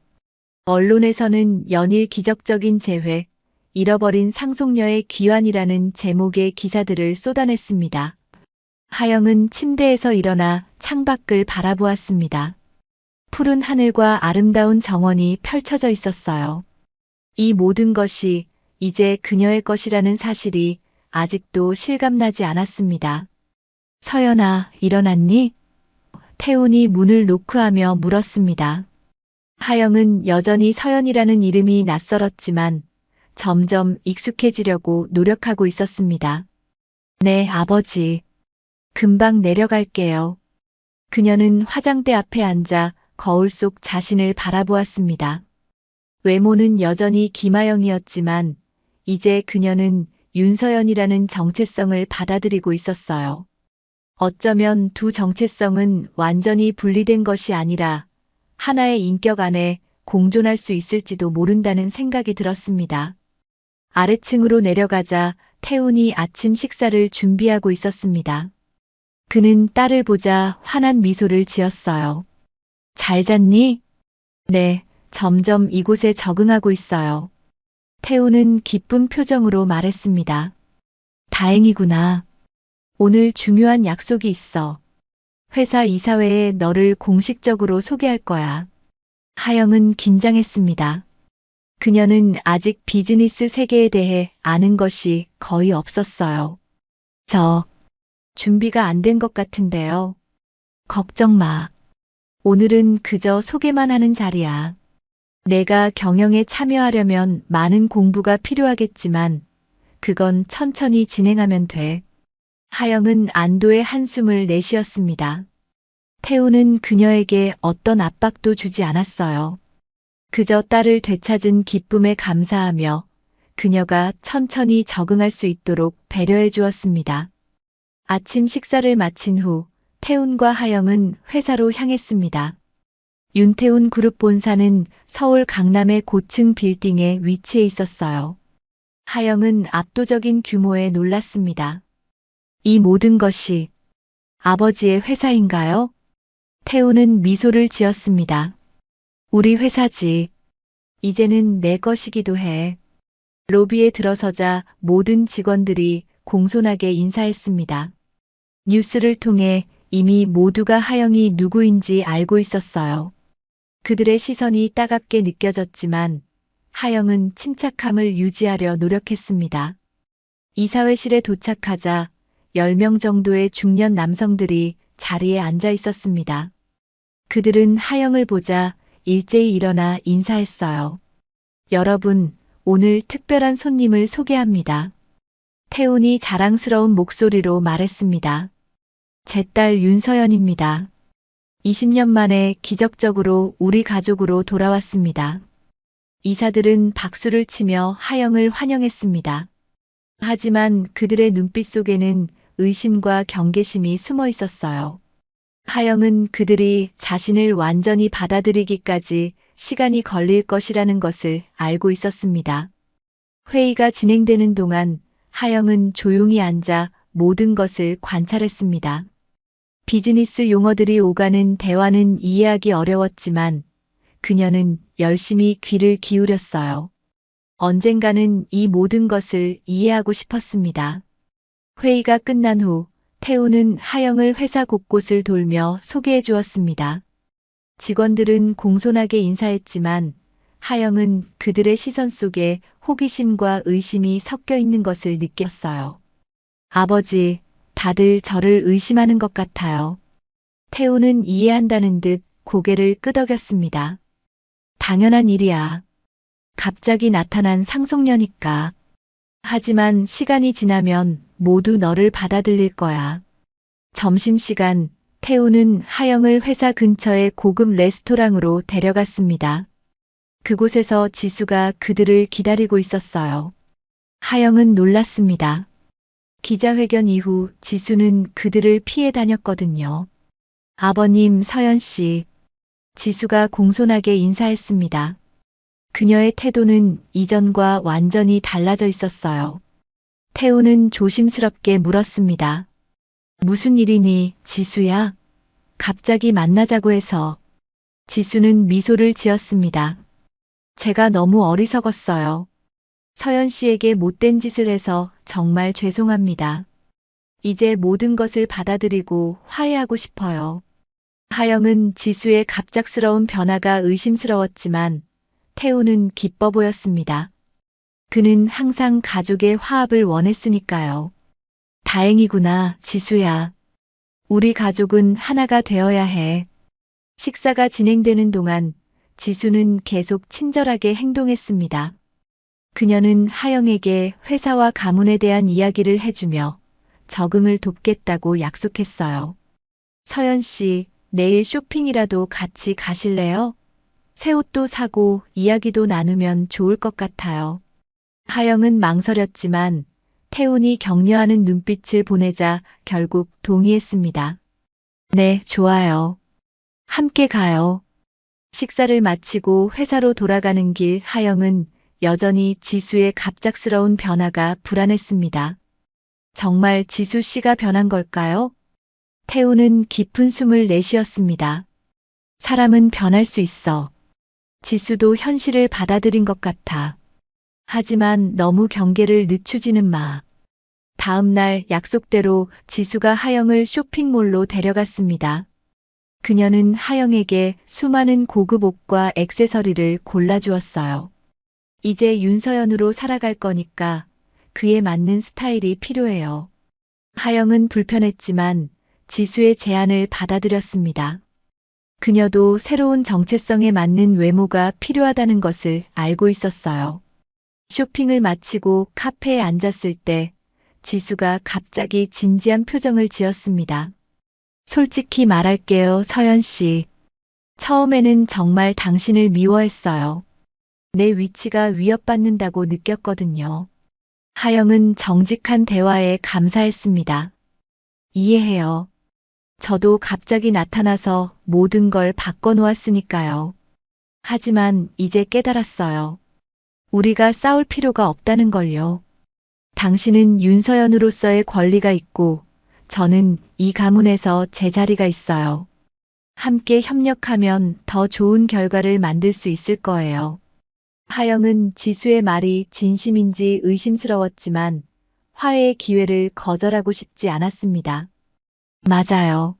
[SPEAKER 1] 언론에서는 연일 기적적인 재회, 잃어버린 상속녀의 귀환이라는 제목의 기사들을 쏟아냈습니다. 하영은 침대에서 일어나 창밖을 바라보았습니다. 푸른 하늘과 아름다운 정원이 펼쳐져 있었어요. 이 모든 것이 이제 그녀의 것이라는 사실이 아직도 실감나지 않았습니다. 서연아, 일어났니? 태훈이 문을 노크하며 물었습니다. 하영은 여전히 서연이라는 이름이 낯설었지만 점점 익숙해지려고 노력하고 있었습니다. 네, 아버지. 금방 내려갈게요. 그녀는 화장대 앞에 앉아 거울 속 자신을 바라보았습니다. 외모는 여전히 김하영이었지만 이제 그녀는 윤서연이라는 정체성을 받아들이고 있었어요. 어쩌면 두 정체성은 완전히 분리된 것이 아니라 하나의 인격 안에 공존할 수 있을지도 모른다는 생각이 들었습니다. 아래층으로 내려가자 태훈이 아침 식사를 준비하고 있었습니다. 그는 딸을 보자 환한 미소를 지었어요. 잘 잤니? 네, 점점 이곳에 적응하고 있어요. 태훈은 기쁜 표정으로 말했습니다. 다행이구나. 오늘 중요한 약속이 있어. 회사 이사회에 너를 공식적으로 소개할 거야. 하영은 긴장했습니다. 그녀는 아직 비즈니스 세계에 대해 아는 것이 거의 없었어요. 준비가 안 된 것 같은데요. 걱정 마. 오늘은 그저 소개만 하는 자리야. 내가 경영에 참여하려면 많은 공부가 필요하겠지만 그건 천천히 진행하면 돼. 하영은 안도의 한숨을 내쉬었습니다. 태우는 그녀에게 어떤 압박도 주지 않았어요. 그저 딸을 되찾은 기쁨에 감사하며 그녀가 천천히 적응할 수 있도록 배려해 주었습니다. 아침 식사를 마친 후 태훈과 하영은 회사로 향했습니다. 윤태훈 그룹 본사는 서울 강남의 고층 빌딩에 위치해 있었어요. 하영은 압도적인 규모에 놀랐습니다. 이 모든 것이 아버지의 회사인가요? 태훈은 미소를 지었습니다. 우리 회사지. 이제는 내 것이기도 해. 로비에 들어서자 모든 직원들이 공손하게 인사했습니다. 뉴스를 통해 이미 모두가 하영이 누구인지 알고 있었어요. 그들의 시선이 따갑게 느껴졌지만 하영은 침착함을 유지하려 노력했습니다. 이사회실에 도착하자 10명 정도의 중년 남성들이 자리에 앉아 있었습니다. 그들은 하영을 보자 일제히 일어나 인사했어요. 여러분, 오늘 특별한 손님을 소개합니다. 태훈이 자랑스러운 목소리로 말했습니다. 제 딸 윤서연입니다. 20년 만에 기적적으로 우리 가족으로 돌아왔습니다. 이사들은 박수를 치며 하영을 환영했습니다. 하지만 그들의 눈빛 속에는 의심과 경계심이 숨어 있었어요. 하영은 그들이 자신을 완전히 받아들이기까지 시간이 걸릴 것이라는 것을 알고 있었습니다. 회의가 진행되는 동안 하영은 조용히 앉아 모든 것을 관찰했습니다. 비즈니스 용어들이 오가는 대화는 이해하기 어려웠지만 그녀는 열심히 귀를 기울였어요. 언젠가는 이 모든 것을 이해하고 싶었습니다. 회의가 끝난 후 태우는 하영을 회사 곳곳을 돌며 소개해 주었습니다. 직원들은 공손하게 인사했지만 하영은 그들의 시선 속에 호기심과 의심이 섞여 있는 것을 느꼈어요. 아버지, 다들 저를 의심하는 것 같아요. 태우는 이해한다는 듯 고개를 끄덕였습니다. 당연한 일이야. 갑자기 나타난 상속녀니까. 하지만 시간이 지나면 모두 너를 받아들일 거야. 점심시간, 태우는 하영을 회사 근처의 고급 레스토랑으로 데려갔습니다. 그곳에서 지수가 그들을 기다리고 있었어요. 하영은 놀랐습니다. 기자회견 이후 지수는 그들을 피해 다녔거든요. 아버님 서연 씨. 지수가 공손하게 인사했습니다. 그녀의 태도는 이전과 완전히 달라져 있었어요. 태우는 조심스럽게 물었습니다. 무슨 일이니, 지수야? 갑자기 만나자고 해서. 지수는 미소를 지었습니다. 제가 너무 어리석었어요. 서연 씨에게 못된 짓을 해서 정말 죄송합니다. 이제 모든 것을 받아들이고 화해하고 싶어요. 하영은 지수의 갑작스러운 변화가 의심스러웠지만 태우는 기뻐 보였습니다. 그는 항상 가족의 화합을 원했으니까요. 다행이구나, 지수야. 우리 가족은 하나가 되어야 해. 식사가 진행되는 동안 지수는 계속 친절하게 행동했습니다. 그녀는 하영에게 회사와 가문에 대한 이야기를 해주며 적응을 돕겠다고 약속했어요. 서연 씨, 내일 쇼핑이라도 같이 가실래요? 새 옷도 사고 이야기도 나누면 좋을 것 같아요. 하영은 망설였지만 태훈이 격려하는 눈빛을 보내자 결국 동의했습니다. 네, 좋아요. 함께 가요. 식사를 마치고 회사로 돌아가는 길 하영은 여전히 지수의 갑작스러운 변화가 불안했습니다. 정말 지수 씨가 변한 걸까요? 태우는 깊은 숨을 내쉬었습니다. 사람은 변할 수 있어. 지수도 현실을 받아들인 것 같아. 하지만 너무 경계를 늦추지는 마. 다음 날 약속대로 지수가 하영을 쇼핑몰로 데려갔습니다. 그녀는 하영에게 수많은 고급 옷과 액세서리를 골라주었어요. 이제 윤서연으로 살아갈 거니까 그에 맞는 스타일이 필요해요. 하영은 불편했지만 지수의 제안을 받아들였습니다. 그녀도 새로운 정체성에 맞는 외모가 필요하다는 것을 알고 있었어요. 쇼핑을 마치고 카페에 앉았을 때 지수가 갑자기 진지한 표정을 지었습니다. 솔직히 말할게요, 서연 씨. 처음에는 정말 당신을 미워했어요. 내 위치가 위협받는다고 느꼈거든요. 하영은 정직한 대화에 감사했습니다. 이해해요. 저도 갑자기 나타나서 모든 걸 바꿔놓았으니까요. 하지만 이제 깨달았어요. 우리가 싸울 필요가 없다는 걸요. 당신은 윤서연으로서의 권리가 있고 저는 이 가문에서 제 자리가 있어요. 함께 협력하면 더 좋은 결과를 만들 수 있을 거예요. 하영은 지수의 말이 진심인지 의심스러웠지만 화해의 기회를 거절하고 싶지 않았습니다. 맞아요.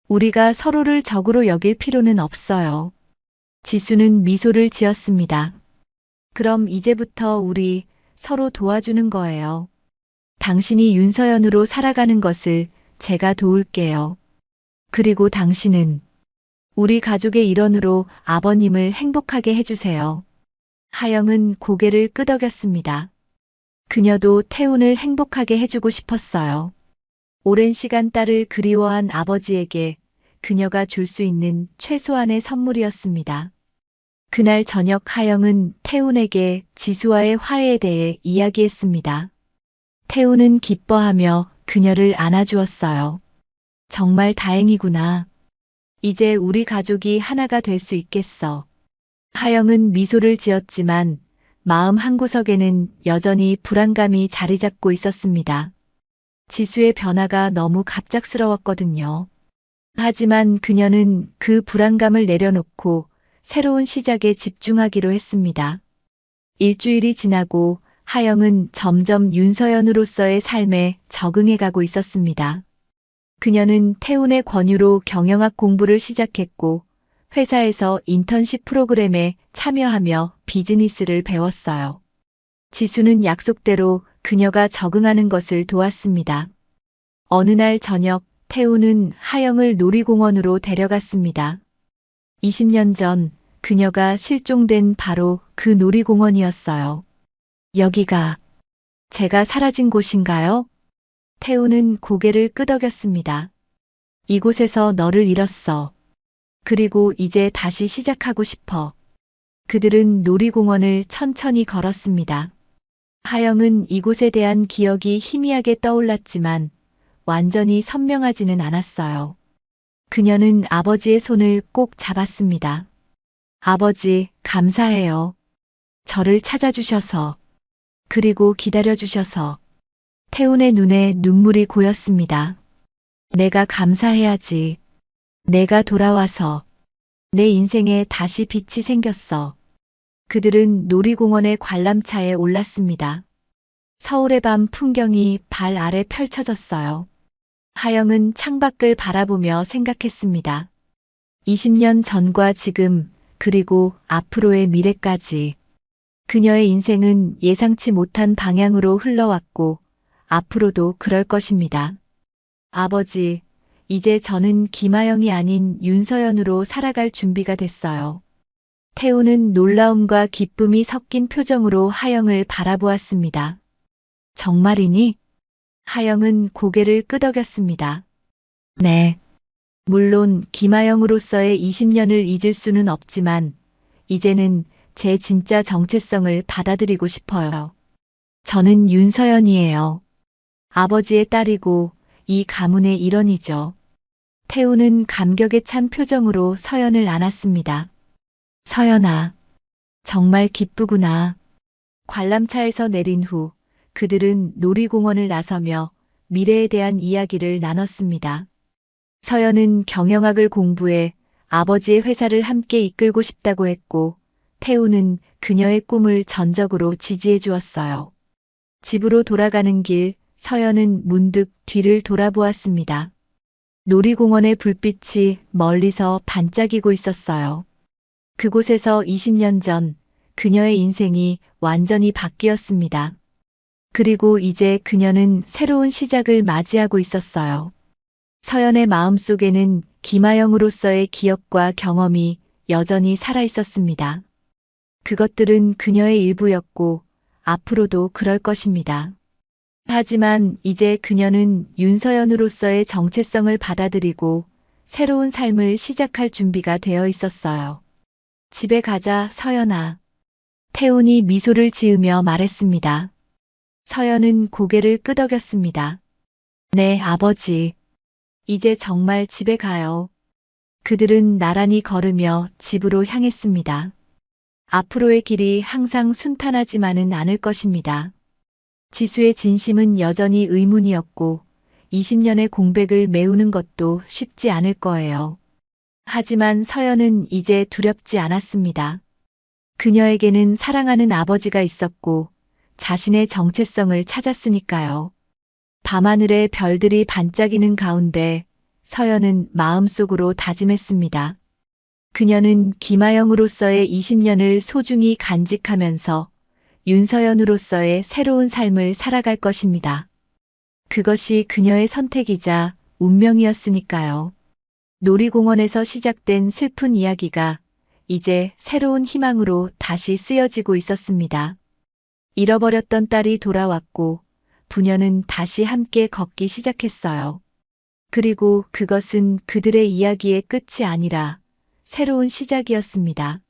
[SPEAKER 1] 우리가 서로를 적으로 여길 필요는 없어요. 지수는 미소를 지었습니다. 그럼 이제부터 우리 서로 도와주는 거예요. 당신이 윤서연으로 살아가는 것을 제가 도울게요. 그리고 당신은 우리 가족의 일원으로 아버님을 행복하게 해주세요. 하영은 고개를 끄덕였습니다. 그녀도 태훈을 행복하게 해주고 싶었어요. 오랜 시간 딸을 그리워한 아버지에게 그녀가 줄 수 있는 최소한의 선물이었습니다. 그날 저녁 하영은 태훈에게 지수와의 화해에 대해 이야기했습니다. 태훈은 기뻐하며 그녀를 안아주었어요. 정말 다행이구나. 이제 우리 가족이 하나가 될 수 있겠어. 하영은 미소를 지었지만 마음 한구석에는 여전히 불안감이 자리 잡고 있었습니다. 지수의 변화가 너무 갑작스러웠거든요. 하지만 그녀는 그 불안감을 내려놓고 새로운 시작에 집중하기로 했습니다. 일주일이 지나고 하영은 점점 윤서연으로서의 삶에 적응해가고 있었습니다. 그녀는 태훈의 권유로 경영학 공부를 시작했고 회사에서 인턴십 프로그램에 참여하며 비즈니스를 배웠어요. 지수는 약속대로 그녀가 적응하는 것을 도왔습니다. 어느 날 저녁 태훈은 하영을 놀이공원으로 데려갔습니다. 20년 전 그녀가 실종된 바로 그 놀이공원이었어요. 여기가 제가 사라진 곳인가요? 태훈은 고개를 끄덕였습니다. 이곳에서 너를 잃었어. 그리고 이제 다시 시작하고 싶어. 그들은 놀이공원을 천천히 걸었습니다. 하영은 이곳에 대한 기억이 희미하게 떠올랐지만 완전히 선명하지는 않았어요. 그녀는 아버지의 손을 꼭 잡았습니다. 아버지, 감사해요. 저를 찾아주셔서, 그리고 기다려주셔서. 태훈의 눈에 눈물이 고였습니다. 내가 감사해야지. 내가 돌아와서 내 인생에 다시 빛이 생겼어. 그들은 놀이공원의 관람차에 올랐습니다. 서울의 밤 풍경이 발 아래 펼쳐졌어요. 하영은 창밖을 바라보며 생각했습니다. 20년 전과 지금, 그리고 앞으로의 미래까지. 그녀의 인생은 예상치 못한 방향으로 흘러왔고, 앞으로도 그럴 것입니다. 아버지, 이제 저는 김하영이 아닌 윤서연으로 살아갈 준비가 됐어요. 태훈은 놀라움과 기쁨이 섞인 표정으로 하영을 바라보았습니다. 정말이니? 하영은 고개를 끄덕였습니다. 네. 물론 김하영으로서의 20년을 잊을 수는 없지만 이제는 제 진짜 정체성을 받아들이고 싶어요. 저는 윤서연이에요. 아버지의 딸이고 이 가문의 일원이죠. 태훈은 감격에 찬 표정으로 서연을 안았습니다. 서연아, 정말 기쁘구나. 관람차에서 내린 후 그들은 놀이공원을 나서며 미래에 대한 이야기를 나눴습니다. 서연은 경영학을 공부해 아버지의 회사를 함께 이끌고 싶다고 했고, 태훈은 그녀의 꿈을 전적으로 지지해 주었어요. 집으로 돌아가는 길, 서연은 문득 뒤를 돌아보았습니다. 놀이공원의 불빛이 멀리서 반짝이고 있었어요. 그곳에서 20년 전 그녀의 인생이 완전히 바뀌었습니다. 그리고 이제 그녀는 새로운 시작을 맞이하고 있었어요. 서연의 마음속에는 김하영으로서의 기억과 경험이 여전히 살아 있었습니다. 그것들은 그녀의 일부였고 앞으로도 그럴 것입니다. 하지만 이제 그녀는 윤서연으로서의 정체성을 받아들이고 새로운 삶을 시작할 준비가 되어 있었어요. 집에 가자, 서연아. 태훈이 미소를 지으며 말했습니다. 서연은 고개를 끄덕였습니다. 네, 아버지. 이제 정말 집에 가요. 그들은 나란히 걸으며 집으로 향했습니다. 앞으로의 길이 항상 순탄하지만은 않을 것입니다. 지수의 진심은 여전히 의문이었고 20년의 공백을 메우는 것도 쉽지 않을 거예요. 하지만 서연은 이제 두렵지 않았습니다. 그녀에게는 사랑하는 아버지가 있었고 자신의 정체성을 찾았으니까요. 밤하늘에 별들이 반짝이는 가운데 서연은 마음속으로 다짐했습니다. 그녀는 김아영으로서의 20년을 소중히 간직하면서 윤서연으로서의 새로운 삶을 살아갈 것입니다. 그것이 그녀의 선택이자 운명이었으니까요. 놀이공원에서 시작된 슬픈 이야기가 이제 새로운 희망으로 다시 쓰여지고 있었습니다. 잃어버렸던 딸이 돌아왔고 부녀는 다시 함께 걷기 시작했어요. 그리고 그것은 그들의 이야기의 끝이 아니라 새로운 시작이었습니다.